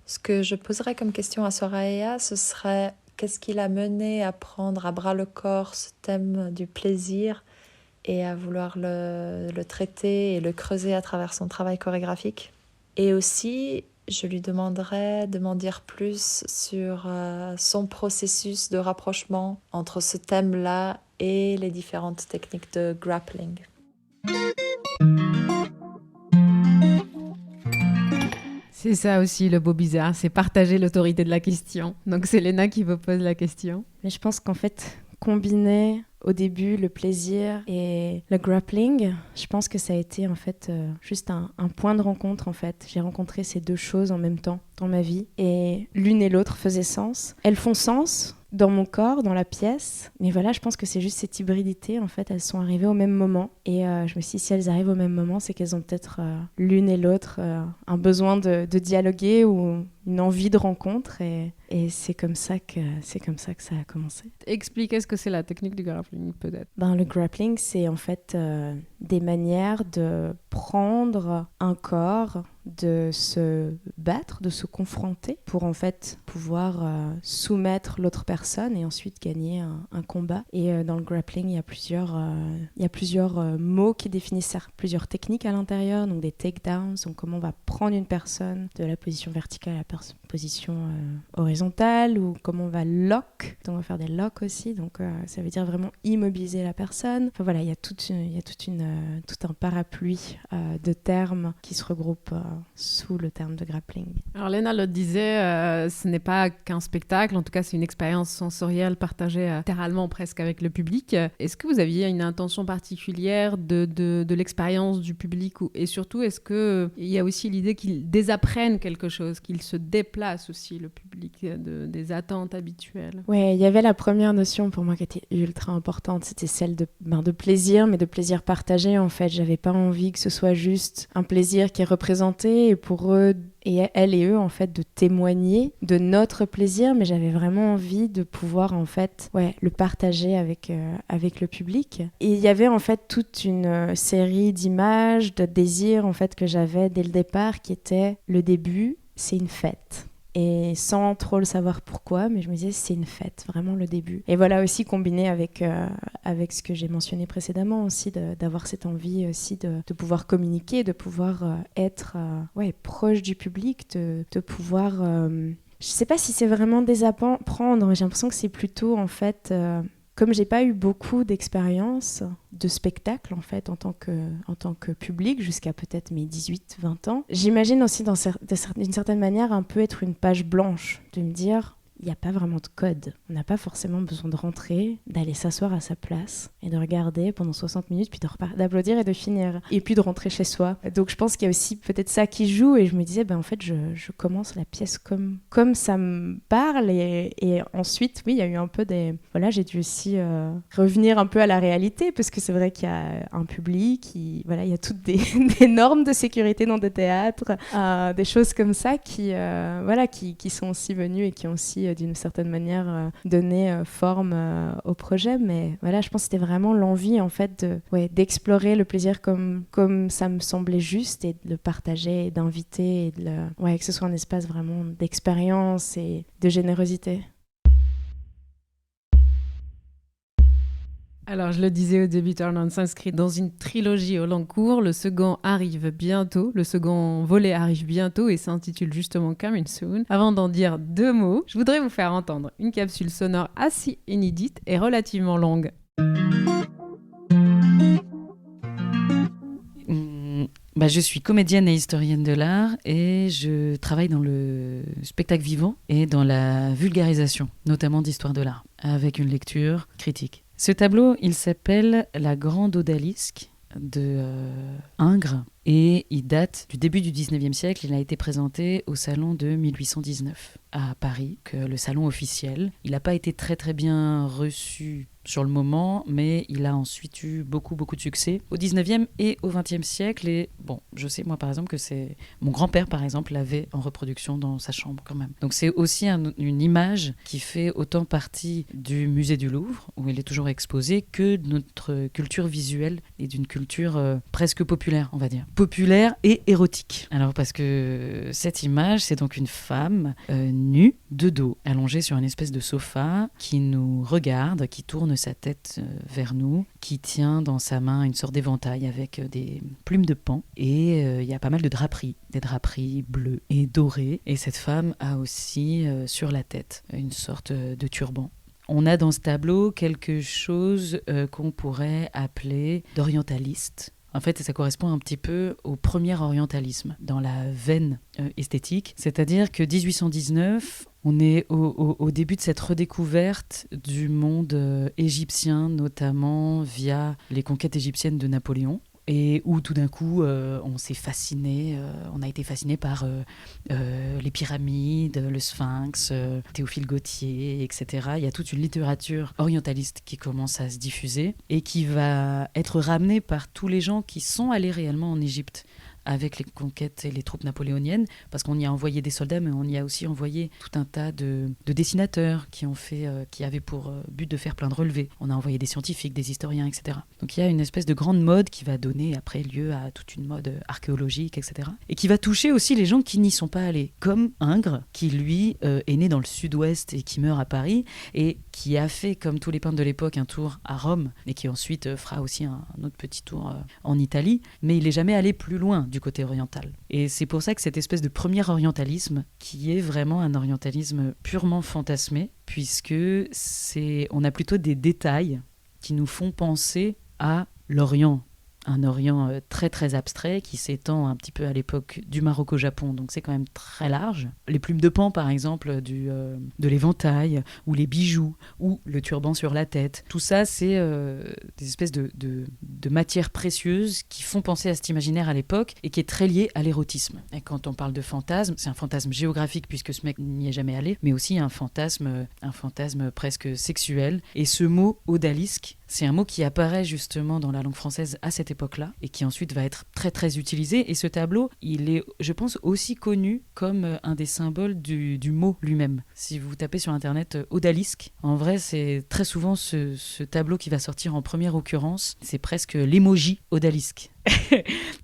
Ce que je poserais comme question à Soraya, ce serait qu'est-ce qui l'a mené à prendre à bras le corps ce thème du plaisir et à vouloir le traiter et le creuser à travers son travail chorégraphique. Et aussi, je lui demanderais de m'en dire plus sur son processus de rapprochement entre ce thème-là et les différentes techniques de grappling. C'est ça aussi le beau bizarre, c'est partager l'autorité de la question. Donc c'est Léna qui vous pose la question. Mais je pense qu'en fait, combiner au début le plaisir et le grappling, je pense que ça a été en fait juste un point de rencontre en fait. J'ai rencontré ces deux choses en même temps dans ma vie, et l'une et l'autre faisaient sens. Elles font sens dans mon corps, dans la pièce, mais voilà, je pense que c'est juste cette hybridité, en fait, elles sont arrivées au même moment, et je me suis dit, si elles arrivent au même moment, c'est qu'elles ont peut-être l'une et l'autre un besoin de dialoguer, ou une envie de rencontre et c'est comme ça que ça a commencé. Expliquez ce que c'est la technique du grappling, peut-être. Le grappling, c'est en fait des manières de prendre un corps, de se battre, de se confronter pour en fait pouvoir soumettre l'autre personne et ensuite gagner un combat. Et dans le grappling, il y a plusieurs mots qui définissent ça, plusieurs techniques à l'intérieur, donc des takedowns, donc comment on va prendre une personne de la position verticale à la position horizontale, ou comment on va lock, donc on va faire des locks aussi, donc ça veut dire vraiment immobiliser la personne. Enfin voilà, il y a tout un parapluie de termes qui se regroupent sous le terme de grappling. Alors Léna le disait, ce n'est pas qu'un spectacle, en tout cas c'est une expérience sensorielle partagée littéralement presque avec le public. Est-ce que vous aviez une intention particulière de l'expérience du public, et surtout est-ce qu'il y a aussi l'idée qu'ils désapprennent quelque chose, qu'ils se déplacent aussi, le public, des attentes habituelles? Ouais, il y avait la première notion pour moi qui était ultra importante, c'était celle de plaisir, mais de plaisir partagé en fait. J'avais pas envie que ce soit juste un plaisir qui est représenté et pour eux et elles et eux en fait de témoigner de notre plaisir, mais j'avais vraiment envie de pouvoir en fait le partager avec le public. Et il y avait en fait toute une série d'images, de désirs en fait que j'avais dès le départ, qui était le début, c'est une fête. Et sans trop le savoir pourquoi, mais je me disais c'est une fête, vraiment le début. Et voilà aussi combiné avec ce que j'ai mentionné précédemment aussi, d'avoir cette envie aussi de pouvoir communiquer, de pouvoir être proche du public, de pouvoir... je sais pas si c'est vraiment désapprendre, mais j'ai l'impression que c'est plutôt en fait... Comme j'ai pas eu beaucoup d'expérience de spectacle en fait en tant que public jusqu'à peut-être mes 18-20 ans, j'imagine aussi d'une certaine manière un peu être une page blanche, de me dire il n'y a pas vraiment de code. On n'a pas forcément besoin de rentrer, d'aller s'asseoir à sa place et de regarder pendant 60 minutes, puis d'applaudir et de finir. Et puis de rentrer chez soi. Donc je pense qu'il y a aussi peut-être ça qui joue, et je me disais, en fait, je commence la pièce comme ça me parle. Et ensuite, oui, il y a eu un peu des... Voilà, j'ai dû aussi revenir un peu à la réalité, parce que c'est vrai qu'il y a un public, il y a toutes des normes de sécurité dans des théâtres, des choses comme ça qui sont aussi venues et qui ont aussi d'une certaine manière donner forme au projet. Mais voilà, je pense que c'était vraiment l'envie en fait d'explorer le plaisir comme ça me semblait juste, et de le partager et d'inviter, et que ce soit un espace vraiment d'expérience et de générosité. Alors, je le disais au début, Turn On s'inscrit dans une trilogie au long cours. Le second arrive bientôt. Le second volet arrive bientôt et s'intitule justement Coming Soon. Avant d'en dire 2 mots, je voudrais vous faire entendre une capsule sonore assez inédite et relativement longue. Je suis comédienne et historienne de l'art, et je travaille dans le spectacle vivant et dans la vulgarisation, notamment d'histoire de l'art, avec une lecture critique. Ce tableau, il s'appelle La Grande Odalisque de Ingres, et il date du début du 19e siècle. Il a été présenté au salon de 1819 à Paris, que le salon officiel. Il n'a pas été très très bien reçu sur le moment, mais il a ensuite eu beaucoup de succès au 19e et au 20e siècle. Et bon, je sais moi par exemple que c'est... Mon grand-père par exemple l'avait en reproduction dans sa chambre quand même. Donc c'est aussi une image qui fait autant partie du musée du Louvre, où il est toujours exposé, que de notre culture visuelle et d'une culture presque populaire, on va dire. Populaire et érotique. Alors parce que cette image, c'est donc une femme nue, de dos, allongée sur une espèce de sofa, qui nous regarde, qui tourne sa tête vers nous, qui tient dans sa main une sorte d'éventail avec des plumes de paon, et il y a pas mal de draperies, des draperies bleues et dorées, et cette femme a aussi sur la tête une sorte de turban. On a dans ce tableau quelque chose qu'on pourrait appeler d'orientaliste. En fait, ça correspond un petit peu au premier orientalisme dans la veine esthétique. C'est-à-dire que 1819, on est au début de cette redécouverte du monde égyptien, notamment via les conquêtes égyptiennes de Napoléon. Et où tout d'un coup, on s'est fasciné, on a été fasciné par les pyramides, le Sphinx, Théophile Gautier, etc. Il y a toute une littérature orientaliste qui commence à se diffuser et qui va être ramenée par tous les gens qui sont allés réellement en Égypte avec les conquêtes et les troupes napoléoniennes, parce qu'on y a envoyé des soldats, mais on y a aussi envoyé tout un tas de dessinateurs qui avaient pour but de faire plein de relevés. On a envoyé des scientifiques, des historiens, etc. Donc il y a une espèce de grande mode qui va donner après lieu à toute une mode archéologique, etc. Et qui va toucher aussi les gens qui n'y sont pas allés, comme Ingres, qui lui est né dans le sud-ouest et qui meurt à Paris, et qui a fait, comme tous les peintres de l'époque, un tour à Rome, et qui ensuite fera aussi un autre petit tour en Italie, mais il n'est jamais allé plus loin du côté oriental. Et c'est pour ça que cette espèce de premier orientalisme, qui est vraiment un orientalisme purement fantasmé, puisque on a plutôt des détails qui nous font penser à l'Orient. Un Orient très très abstrait qui s'étend un petit peu à l'époque du Maroc au Japon, donc c'est quand même très large. Les plumes de pan par exemple de l'éventail, ou les bijoux, ou le turban sur la tête, tout ça c'est des espèces de matières précieuses qui font penser à cet imaginaire à l'époque et qui est très lié à l'érotisme. Et quand on parle de fantasme, c'est un fantasme géographique puisque ce mec n'y est jamais allé, mais aussi un fantasme presque sexuel. Et ce mot odalisque, c'est un mot qui apparaît justement dans la langue française à cette époque-là et qui ensuite va être très très utilisé. Et ce tableau, il est, je pense, aussi connu comme un des symboles du mot lui-même. Si vous tapez sur internet odalisque, en vrai c'est très souvent ce tableau qui va sortir en première occurrence. C'est presque l'emoji odalisque.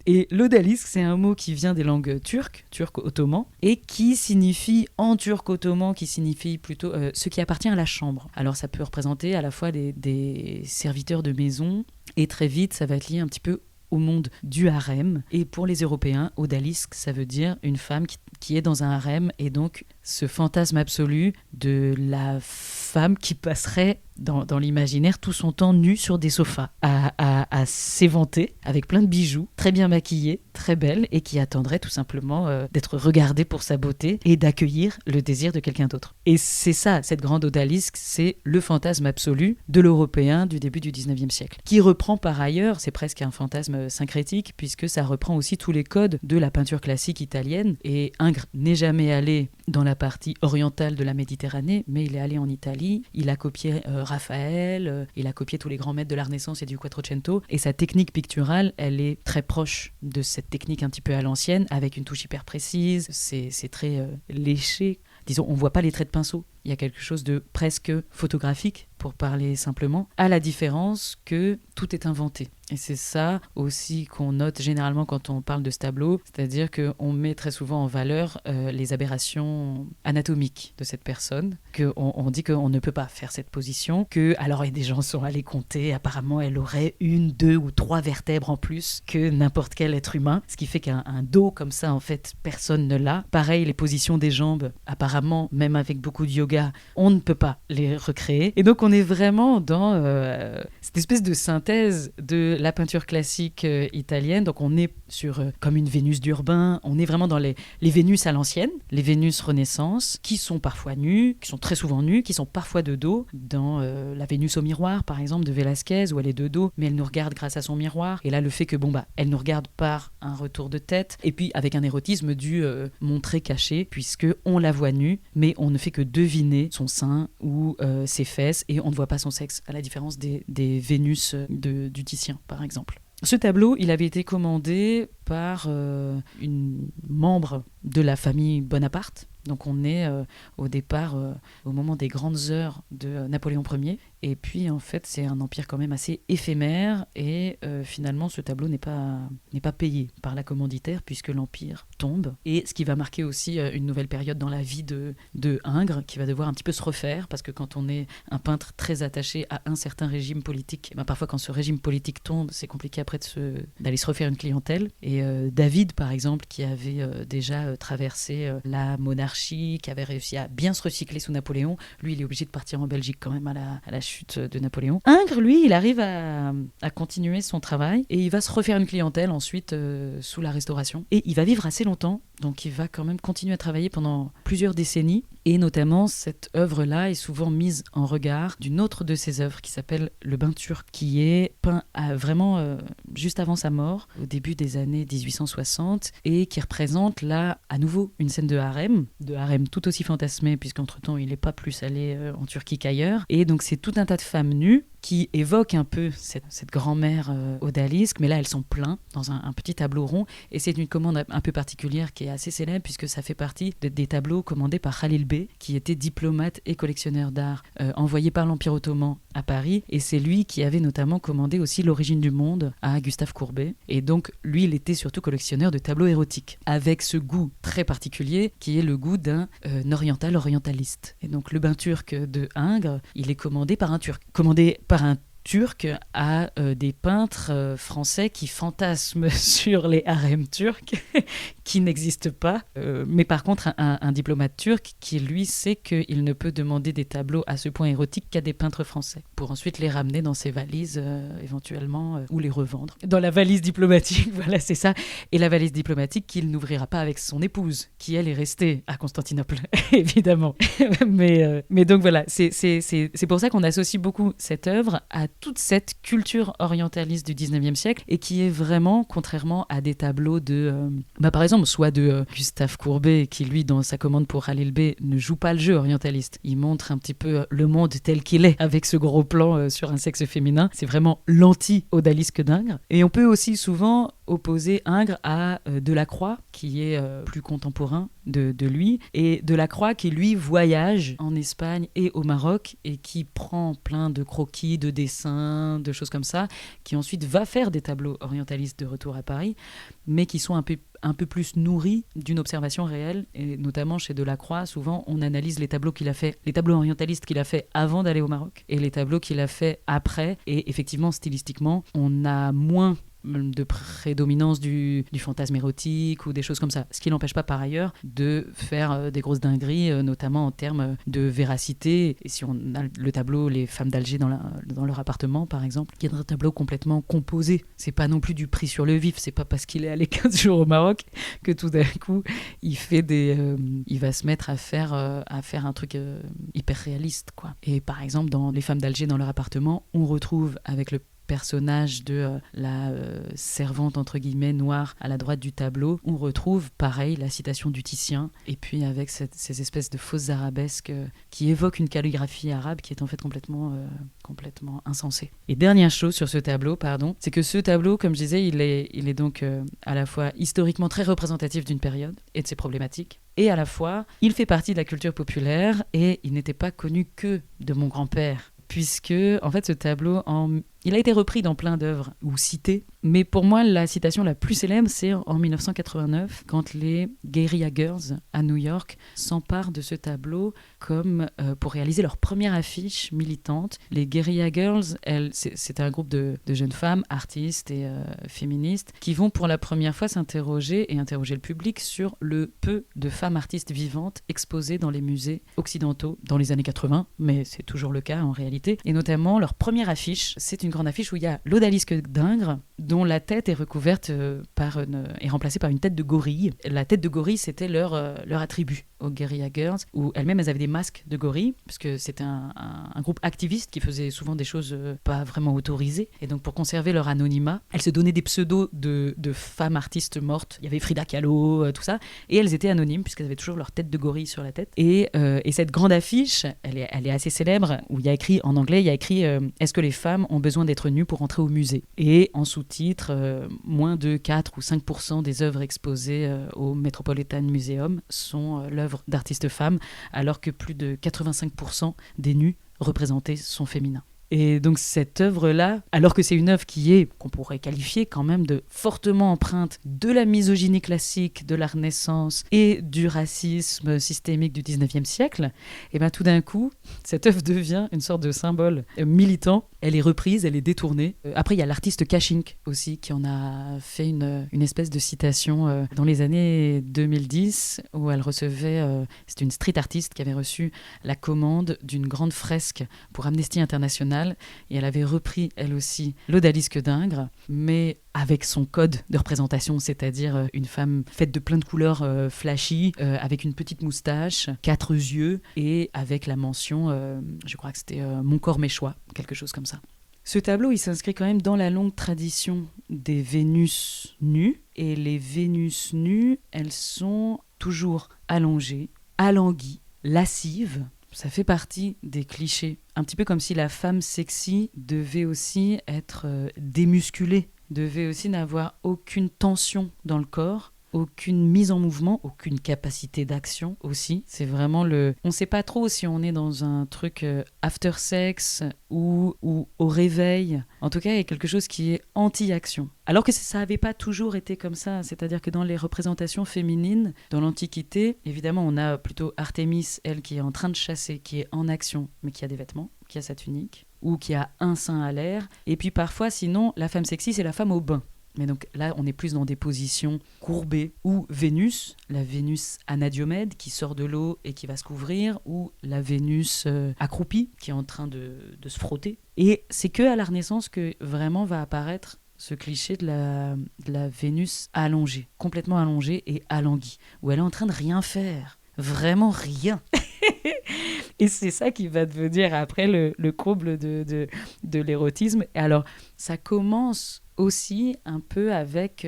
Et l'odalisque, c'est un mot qui vient des langues turc-ottoman, et qui signifie, en turc-ottoman, qui signifie plutôt ce qui appartient à la chambre. Alors ça peut représenter à la fois des serviteurs de maison, et très vite ça va être lié un petit peu au monde du harem. Et pour les Européens, odalisque, ça veut dire une femme qui est dans un harem, et donc ce fantasme absolu de la femme qui passerait dans l'imaginaire tout son temps nue sur des sofas à s'éventer avec plein de bijoux, très bien maquillée, très belle, et qui attendrait tout simplement d'être regardée pour sa beauté et d'accueillir le désir de quelqu'un d'autre. Et c'est ça, cette grande odalisque, c'est le fantasme absolu de l'Européen du début du 19e siècle, qui reprend par ailleurs, c'est presque un fantasme syncrétique, puisque ça reprend aussi tous les codes de la peinture classique italienne. Et Ingres n'est jamais allé dans la partie orientale de la Méditerranée, mais il est allé en Italie, il a copié Raphaël, il a copié tous les grands maîtres de la Renaissance et du Quattrocento, et sa technique picturale, elle est très proche de cette technique un petit peu à l'ancienne, avec une touche hyper précise, c'est très léché. Disons, on voit pas les traits de pinceau. Il y a quelque chose de presque photographique, pour parler simplement, à la différence que tout est inventé. Et c'est ça aussi qu'on note généralement quand on parle de ce tableau, c'est-à-dire qu'on met très souvent en valeur les aberrations anatomiques de cette personne, qu'on dit qu'on ne peut pas faire cette position, que, alors, et des gens sont allés compter, apparemment elle aurait 1, 2 ou 3 vertèbres en plus que n'importe quel être humain, ce qui fait qu'un dos comme ça, en fait, personne ne l'a. Pareil, les positions des jambes, apparemment, même avec beaucoup de yoga, on ne peut pas les recréer. Et donc on est vraiment dans cette espèce de synthèse de la peinture classique italienne. Donc on est sur comme une Vénus d'Urbain, on est vraiment dans les Vénus à l'ancienne, les Vénus Renaissance, qui sont parfois nues, qui sont très souvent nues, qui sont parfois de dos, dans la Vénus au miroir par exemple de Velázquez, où elle est de dos mais elle nous regarde grâce à son miroir. Et là le fait que elle nous regarde par un retour de tête, et puis avec un érotisme du montré caché, puisque on la voit nue mais on ne fait que deviner son sein ou ses fesses, et on ne voit pas son sexe, à la différence des Vénus du Titien par exemple. Ce tableau, il avait été commandé par une membre de la famille Bonaparte. Donc on est au départ au moment des grandes heures de Napoléon Ier. Et puis en fait c'est un empire quand même assez éphémère, et finalement ce tableau n'est pas payé par la commanditaire puisque l'empire tombe. Et ce qui va marquer aussi une nouvelle période dans la vie de Ingres, qui va devoir un petit peu se refaire, parce que quand on est un peintre très attaché à un certain régime politique, parfois quand ce régime politique tombe, c'est compliqué après d'aller se refaire une clientèle. Et David par exemple, qui avait déjà traversé la monarchie, qui avait réussi à bien se recycler sous Napoléon, lui il est obligé de partir en Belgique quand même à la chute de Napoléon. Ingres, lui, il arrive à continuer son travail, et il va se refaire une clientèle ensuite sous la Restauration, et il va vivre assez longtemps, donc il va quand même continuer à travailler pendant plusieurs décennies. Et notamment, cette œuvre-là est souvent mise en regard d'une autre de ses œuvres qui s'appelle Le Bain turc, qui est peint vraiment juste avant sa mort, au début des années 1860, et qui représente là, à nouveau, une scène de harem tout aussi fantasmé, puisqu'entre-temps, il n'est pas plus allé en Turquie qu'ailleurs. Et donc, c'est tout un tas de femmes nues qui évoquent un peu cette grand-mère odalisque, mais là elles sont pleines dans un petit tableau rond, et c'est une commande un peu particulière qui est assez célèbre puisque ça fait partie des tableaux commandés par Khalil Bey, qui était diplomate et collectionneur d'art envoyé par l'Empire ottoman à Paris, et c'est lui qui avait notamment commandé aussi L'origine du monde à Gustave Courbet, et donc lui il était surtout collectionneur de tableaux érotiques, avec ce goût très particulier qui est le goût d'un orientaliste. Et donc le bain turc de Ingres, il est commandé par un Turc à des peintres français qui fantasment sur les harems turcs qui n'existent pas, mais par contre un diplomate turc qui lui sait qu'il ne peut demander des tableaux à ce point érotiques qu'à des peintres français, pour ensuite les ramener dans ses valises éventuellement, ou les revendre dans la valise diplomatique. Voilà, c'est ça. Et la valise diplomatique qu'il n'ouvrira pas avec son épouse, qui elle est restée à Constantinople évidemment. mais donc voilà, c'est pour ça qu'on associe beaucoup cette œuvre à toute cette culture orientaliste du 19e siècle, et qui est vraiment, contrairement à des tableaux de par exemple soit de Gustave Courbet, qui lui dans sa commande pour Khalil Bey ne joue pas le jeu orientaliste, il montre un petit peu le monde tel qu'il est avec ce gros plan sur un sexe féminin. C'est vraiment l'anti-odalisque d'Ingres. Et on peut aussi souvent opposer Ingres à Delacroix, qui est plus contemporain de lui, et Delacroix qui lui voyage en Espagne et au Maroc, et qui prend plein de croquis, de dessins, de choses comme ça, qui ensuite va faire des tableaux orientalistes de retour à Paris, mais qui sont un peu plus nourris d'une observation réelle. Et notamment chez Delacroix, souvent on analyse les tableaux orientalistes qu'il a fait avant d'aller au Maroc et les tableaux qu'il a fait après, et effectivement stylistiquement on a moins de prédominance du fantasme érotique ou des choses comme ça, ce qui n'empêche pas par ailleurs de faire des grosses dingueries, notamment en termes de véracité. Et si on a le tableau Les femmes d'Alger dans leur appartement par exemple, qui est un tableau complètement composé, c'est pas non plus du pris sur le vif, c'est pas parce qu'il est allé 15 jours au Maroc que tout d'un coup il va se mettre à faire un truc hyper réaliste, quoi. Et par exemple dans Les femmes d'Alger dans leur appartement, on retrouve avec le personnage de la servante entre guillemets noire à la droite du tableau, on retrouve pareil la citation du Titien, et puis avec ces espèces de fausses arabesques qui évoquent une calligraphie arabe qui est en fait complètement insensée. Et dernière chose sur ce tableau, c'est que ce tableau, comme je disais, il est donc à la fois historiquement très représentatif d'une période et de ses problématiques, et à la fois il fait partie de la culture populaire, et il n'était pas connu que de mon grand-père, puisque en fait ce tableau il a été repris dans plein d'œuvres ou cité, mais pour moi la citation la plus célèbre c'est en 1989 quand les Guerrilla Girls à New York s'emparent de ce tableau comme pour réaliser leur première affiche militante. Les Guerrilla Girls, c'est un groupe de jeunes femmes artistes et féministes qui vont pour la première fois s'interroger et interroger le public sur le peu de femmes artistes vivantes exposées dans les musées occidentaux dans les années 80, mais c'est toujours le cas en réalité. Et notamment leur première affiche, c'est une grande affiche où il y a l'odalisque d'Ingres dont la tête est recouverte est remplacée par une tête de gorille. La tête de gorille, c'était leur attribut aux Guerrilla Girls, où elles-mêmes elles avaient des masques de gorille, parce que c'était un groupe activiste qui faisait souvent des choses pas vraiment autorisées, et donc pour conserver leur anonymat, elles se donnaient des pseudos de femmes artistes mortes. Il y avait Frida Kahlo, tout ça, et elles étaient anonymes puisqu'elles avaient toujours leur tête de gorille sur la tête. Et cette grande affiche, elle est assez célèbre, où il y a écrit en anglais, est-ce que les femmes ont besoin d'être nues pour entrer au musée? Et en sous-titre, moins de 4 ou 5% des œuvres exposées au Metropolitan Museum sont l'œuvre d'artistes femmes, alors que plus de 85% des nus représentés sont féminins. Et donc cette œuvre-là, alors que c'est une œuvre qu'on pourrait qualifier quand même de fortement empreinte de la misogynie classique de la Renaissance et du racisme systémique du 19e siècle, et bien tout d'un coup, cette œuvre devient une sorte de symbole militant. Elle est reprise, elle est détournée. Après, il y a l'artiste Kashink aussi, qui en a fait une espèce de citation dans les années 2010, où elle recevait, c'est une street artiste qui avait reçu la commande d'une grande fresque pour Amnesty International, et elle avait repris, elle aussi, l'odalisque d'Ingres, mais avec son code de représentation, c'est-à-dire une femme faite de plein de couleurs flashy, avec une petite moustache, 4 yeux, et avec la mention, je crois que c'était mon corps, mes choix, quelque chose comme ça. Ce tableau, il s'inscrit quand même dans la longue tradition des Vénus nues, et les Vénus nues, elles sont toujours allongées, alanguies, lascives, ça fait partie des clichés. Un petit peu comme si la femme sexy devait aussi être démusculée, devait aussi n'avoir aucune tension dans le corps, aucune mise en mouvement, aucune capacité d'action aussi. C'est vraiment on ne sait pas trop si on est dans un truc after sex ou au réveil. En tout cas, il y a quelque chose qui est anti-action. Alors que ça n'avait pas toujours été comme ça. C'est-à-dire que dans les représentations féminines, dans l'Antiquité, évidemment, on a plutôt Artémis, elle, qui est en train de chasser, qui est en action, mais qui a des vêtements, qui a sa tunique, ou qui a un sein à l'air. Et puis parfois, sinon, la femme sexy, c'est la femme au bain. Mais donc là, on est plus dans des positions courbées, ou Vénus, la Vénus Anadyomède qui sort de l'eau et qui va se couvrir, ou la Vénus accroupie qui est en train de se frotter. Et c'est qu'à la Renaissance que vraiment va apparaître ce cliché de la Vénus allongée, complètement allongée et alanguie, où elle est en train de rien faire, vraiment rien. Et c'est ça qui va devenir après le comble de l'érotisme. Et alors, ça commence aussi un peu avec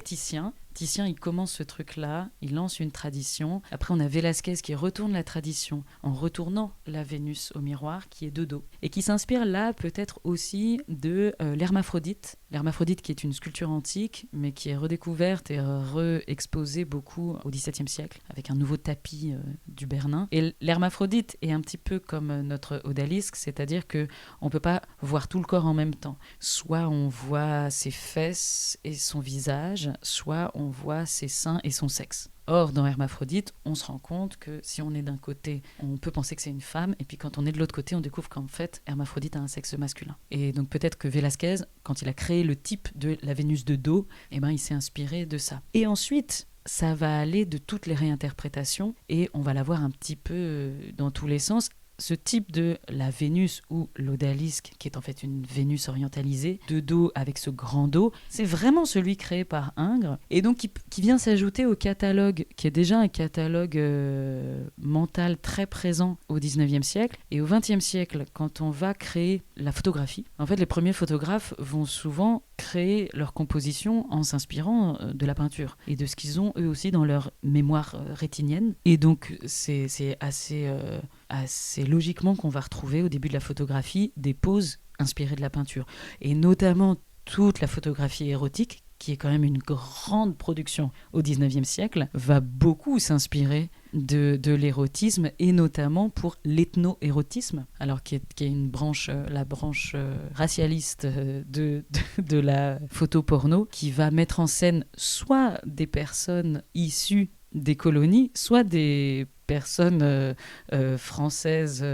Titien. Titien, il commence ce truc-là, il lance une tradition. Après, on a Velázquez qui retourne la tradition en retournant la Vénus au miroir, qui est de dos. Et qui s'inspire là peut-être aussi de l'Hermaphrodite. L'Hermaphrodite qui est une sculpture antique, mais qui est redécouverte et re-exposée beaucoup au XVIIe siècle, avec un nouveau tapis du Bernin. Et l'Hermaphrodite est un petit peu comme notre odalisque, c'est-à-dire qu'on ne peut pas voir tout le corps en même temps. Soit on voit ses fesses et son visage, soit on voit ses seins et son sexe. Or, dans Hermaphrodite, on se rend compte que si on est d'un côté, on peut penser que c'est une femme, et puis quand on est de l'autre côté, on découvre qu'en fait, Hermaphrodite a un sexe masculin. Et donc peut-être que Velázquez, quand il a créé le type de la Vénus de dos, il s'est inspiré de ça. Et ensuite, ça va aller de toutes les réinterprétations, et on va la voir un petit peu dans tous les sens. Ce type de la Vénus ou l'odalisque, qui est en fait une Vénus orientalisée, de dos avec ce grand dos, c'est vraiment celui créé par Ingres, et donc qui vient s'ajouter au catalogue, qui est déjà un catalogue mental très présent au XIXe siècle. Et au XXe siècle, quand on va créer la photographie, en fait les premiers photographes vont souvent créer leur composition en s'inspirant de la peinture et de ce qu'ils ont eux aussi dans leur mémoire rétinienne. Et donc c'est assez logiquement qu'on va retrouver au début de la photographie des poses inspirées de la peinture. Et notamment toute la photographie érotique, qui est quand même une grande production au XIXe siècle, va beaucoup s'inspirer de l'érotisme, et notamment pour l'ethno-érotisme, alors qui est une branche, la branche racialiste de la photo porno, qui va mettre en scène soit des personnes issues des colonies, soit des personnes françaises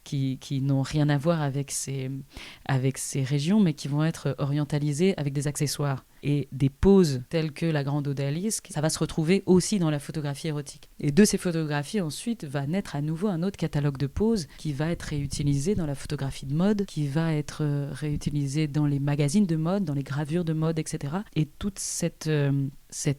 qui n'ont rien à voir avec ces régions, mais qui vont être orientalisées avec des accessoires. Et des poses telles que la grande odalisque, ça va se retrouver aussi dans la photographie érotique. Et de ces photographies, ensuite, va naître à nouveau un autre catalogue de poses qui va être réutilisé dans la photographie de mode, qui va être réutilisé dans les magazines de mode, dans les gravures de mode, etc. Et tout cet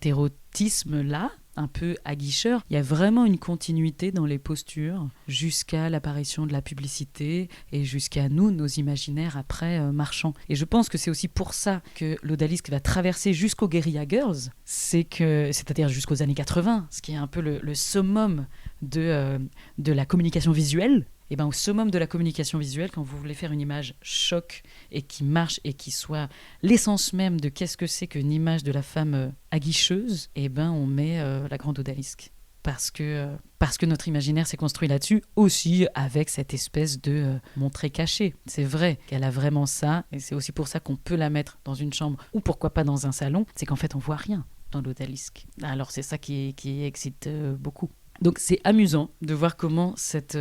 érotisme-là, un peu aguicheur, il y a vraiment une continuité dans les postures jusqu'à l'apparition de la publicité et jusqu'à nous, nos imaginaires après marchands. Et je pense que c'est aussi pour ça que l'odalisque va traverser jusqu'aux guerrilla girls, c'est-à-dire jusqu'aux années 80, ce qui est un peu le summum de la communication visuelle. Et au summum de la communication visuelle, quand vous voulez faire une image choc et qui marche et qui soit l'essence même de qu'est-ce que c'est qu'une image de la femme aguicheuse, on met la grande odalisque. Parce que notre imaginaire s'est construit là-dessus, aussi avec cette espèce de montré caché. C'est vrai qu'elle a vraiment ça, et c'est aussi pour ça qu'on peut la mettre dans une chambre, ou pourquoi pas dans un salon, c'est qu'en fait on voit rien dans l'odalisque. Alors c'est ça qui excite beaucoup. Donc c'est amusant de voir comment cette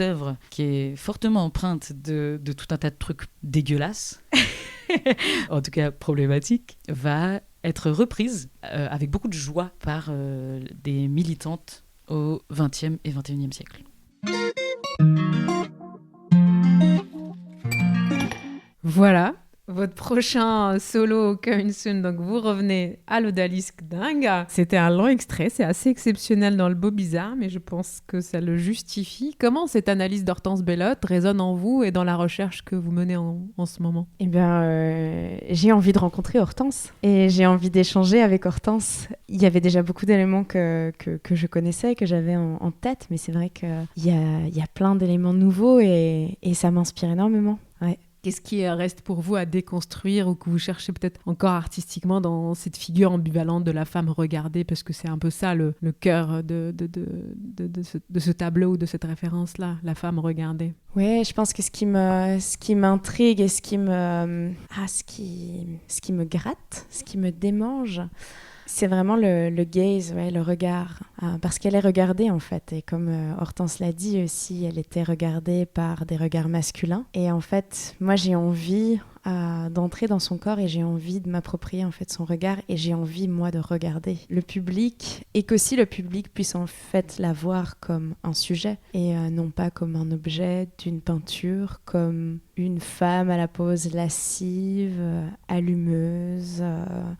œuvre, qui est fortement empreinte de tout un tas de trucs dégueulasses, en tout cas problématiques, va être reprise avec beaucoup de joie par des militantes au XXe et XXIe siècle. Voilà. Votre prochain solo Coming Soon, donc vous revenez à l'Odalisque dingue. C'était un long extrait, c'est assez exceptionnel dans le Beau Bizarre, mais je pense que ça le justifie. Comment cette analyse d'Hortense Bellotte résonne en vous et dans la recherche que vous menez en ce moment? Eh bien, j'ai envie de rencontrer Hortense et j'ai envie d'échanger avec Hortense. Il y avait déjà beaucoup d'éléments que je connaissais, que j'avais en tête, mais c'est vrai qu'il y a plein d'éléments nouveaux et ça m'inspire énormément. Ouais. Qu'est-ce qui reste pour vous à déconstruire ou que vous cherchez peut-être encore artistiquement dans cette figure ambivalente de la femme regardée, parce que c'est un peu ça le cœur de ce tableau ou de cette référence-là, la femme regardée. Oui, je pense que ce qui m'intrigue et ce qui me gratte, ce qui me démange, c'est vraiment le gaze, ouais, le regard. Parce qu'elle est regardée, en fait. Et comme Hortense l'a dit aussi, elle était regardée par des regards masculins. Et en fait, moi, j'ai envie d'entrer dans son corps et j'ai envie de m'approprier, en fait, son regard. Et j'ai envie, moi, de regarder le public. Et qu'aussi le public puisse, en fait, la voir comme un sujet. Et non pas comme un objet d'une peinture, comme une femme à la pose lascive, allumeuse.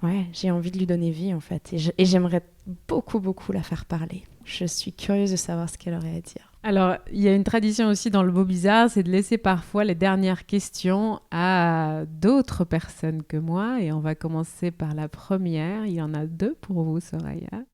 Ouais, j'ai envie de lui donner vie, en fait. Et j'aimerais beaucoup, beaucoup la faire parler. Je suis curieuse de savoir ce qu'elle aurait à dire. Alors, il y a une tradition aussi dans le Beau Bizarre, c'est de laisser parfois les dernières questions à d'autres personnes que moi. Et on va commencer par la première. Il y en a 2 pour vous, Soraya.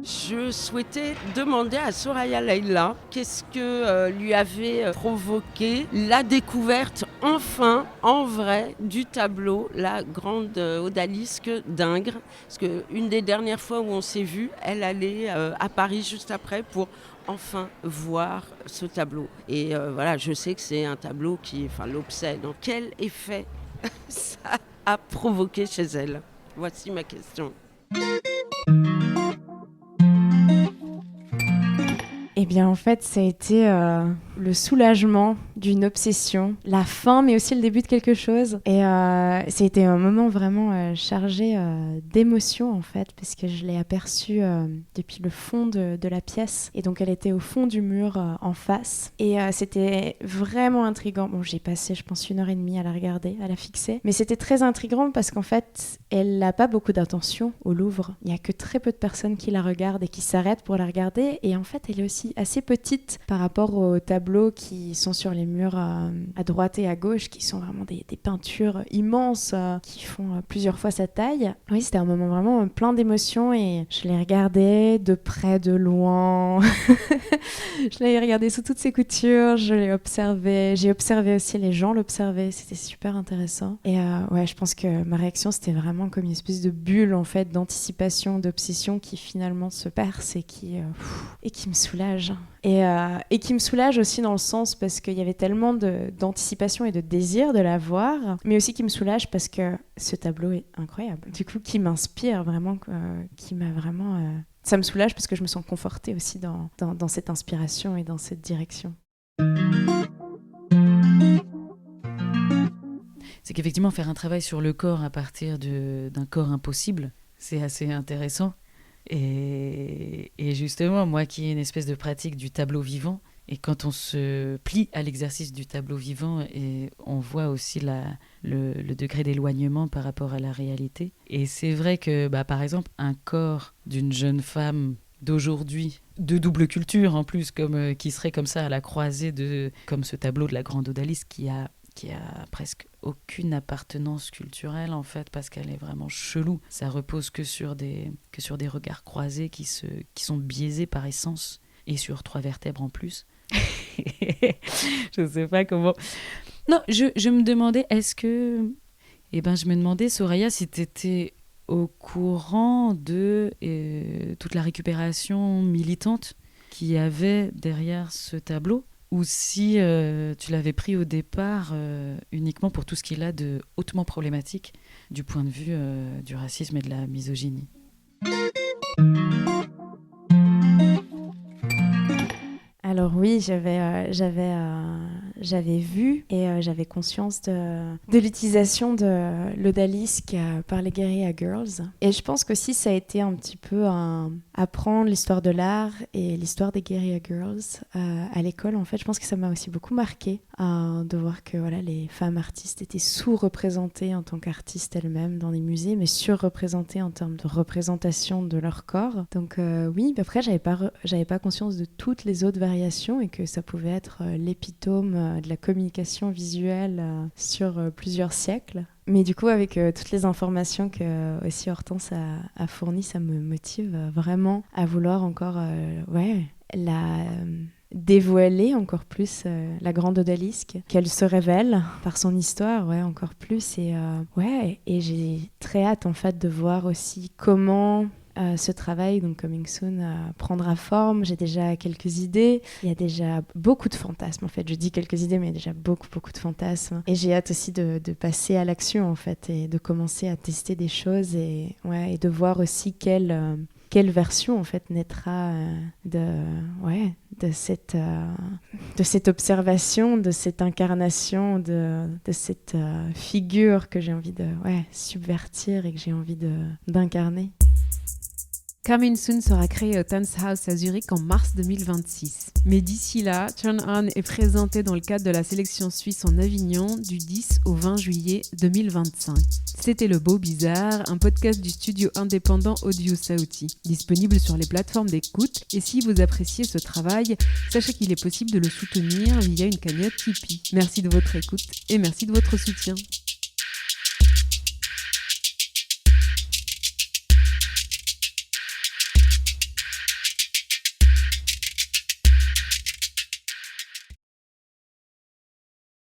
Je souhaitais demander à Soraya Leila qu'est-ce que lui avait provoqué la découverte enfin, en vrai, du tableau, la grande odalisque d'Ingres. Parce qu'une des dernières fois où on s'est vu, elle allait à Paris juste après pour enfin voir ce tableau. Et voilà, je sais que c'est un tableau qui l'obsède. Donc, quel effet ça a provoqué chez elle? Voici ma question. Eh bien, en fait, ça a été le soulagement d'une obsession, la fin, mais aussi le début de quelque chose. Et ça a été un moment vraiment chargé d'émotions, en fait, parce que je l'ai aperçue depuis le fond de la pièce. Et donc, elle était au fond du mur, en face. Et c'était vraiment intriguant. Bon, j'ai passé, je pense, 1h30 à la regarder, à la fixer. Mais c'était très intriguant parce qu'en fait, elle n'a pas beaucoup d'attention au Louvre. Il n'y a que très peu de personnes qui la regardent et qui s'arrêtent pour la regarder. Et en fait, elle est aussi assez petite par rapport aux tableaux qui sont sur les murs à droite et à gauche, qui sont vraiment des peintures immenses qui font plusieurs fois sa taille. Oui, c'était un moment vraiment plein d'émotions et je l'ai regardé de près, de loin. Je l'ai regardé sous toutes ses coutures, je l'ai observé. J'ai observé aussi les gens l'observer, c'était super intéressant. Et ouais, je pense que ma réaction, c'était vraiment comme une espèce de bulle en fait, d'anticipation, d'obsession qui finalement se perce et qui me soulage. Et qui me soulage aussi dans le sens parce qu'il y avait tellement d'anticipation et de désir de la voir, mais aussi qui me soulage parce que ce tableau est incroyable. Du coup, qui m'inspire vraiment, qui m'a vraiment... Ça me soulage parce que je me sens confortée aussi dans cette inspiration et dans cette direction. C'est qu'effectivement, faire un travail sur le corps à partir d'un corps impossible, c'est assez intéressant. Et justement, moi qui ai une espèce de pratique du tableau vivant, et quand on se plie à l'exercice du tableau vivant, et on voit aussi le degré d'éloignement par rapport à la réalité. Et c'est vrai que, par exemple, un corps d'une jeune femme d'aujourd'hui, de double culture en plus, qui serait comme ça à la croisée comme ce tableau de la grande odalisque qui a presque aucune appartenance culturelle en fait, parce qu'elle est vraiment chelou. Ça repose que sur des regards croisés qui sont biaisés par essence, et sur 3 vertèbres en plus. Je sais pas comment... Non, je me demandais, je me demandais, Soraya, si t'étais au courant de toute la récupération militante qu'il y avait derrière ce tableau, ou si tu l'avais pris au départ uniquement pour tout ce qu'il a de hautement problématique du point de vue du racisme et de la misogynie. Alors oui, j'avais j'avais vu et j'avais conscience de l'utilisation de l'odalisque par les Guerrilla Girls. Et je pense qu'aussi ça a été un petit peu apprendre l'histoire de l'art et l'histoire des Guerrilla Girls à l'école. En fait, je pense que ça m'a aussi beaucoup marqué de voir que voilà, les femmes artistes étaient sous-représentées en tant qu'artistes elles-mêmes dans les musées, mais surreprésentées en termes de représentation de leur corps. Donc oui, après j'avais pas conscience de toutes les autres variations et que ça pouvait être l'épitome de la communication visuelle sur plusieurs siècles. Mais du coup, avec toutes les informations que aussi Hortense a fournies, ça me motive vraiment à vouloir encore dévoiler encore plus la grande odalisque, qu'elle se révèle par son histoire, encore plus. Et j'ai très hâte en fait de voir aussi comment ce travail, donc Coming Soon, prendra forme. J'ai déjà quelques idées. Il y a déjà beaucoup de fantasmes, en fait. Je dis quelques idées, mais il y a déjà beaucoup de fantasmes. Et j'ai hâte aussi de passer à l'action, en fait, et de commencer à tester des choses et de voir aussi quelle version, en fait, naîtra de cette observation, de cette incarnation, de cette figure que j'ai envie de subvertir et que j'ai envie d'incarner. Coming Soon sera créé au Tanzhaus à Zurich en mars 2026. Mais d'ici là, Turn On est présenté dans le cadre de la sélection suisse en Avignon du 10 au 20 juillet 2025. C'était Le Beau Bizarre, un podcast du studio indépendant Audio Sauti, disponible sur les plateformes d'écoute. Et si vous appréciez ce travail, sachez qu'il est possible de le soutenir via une cagnotte Tipeee. Merci de votre écoute et merci de votre soutien.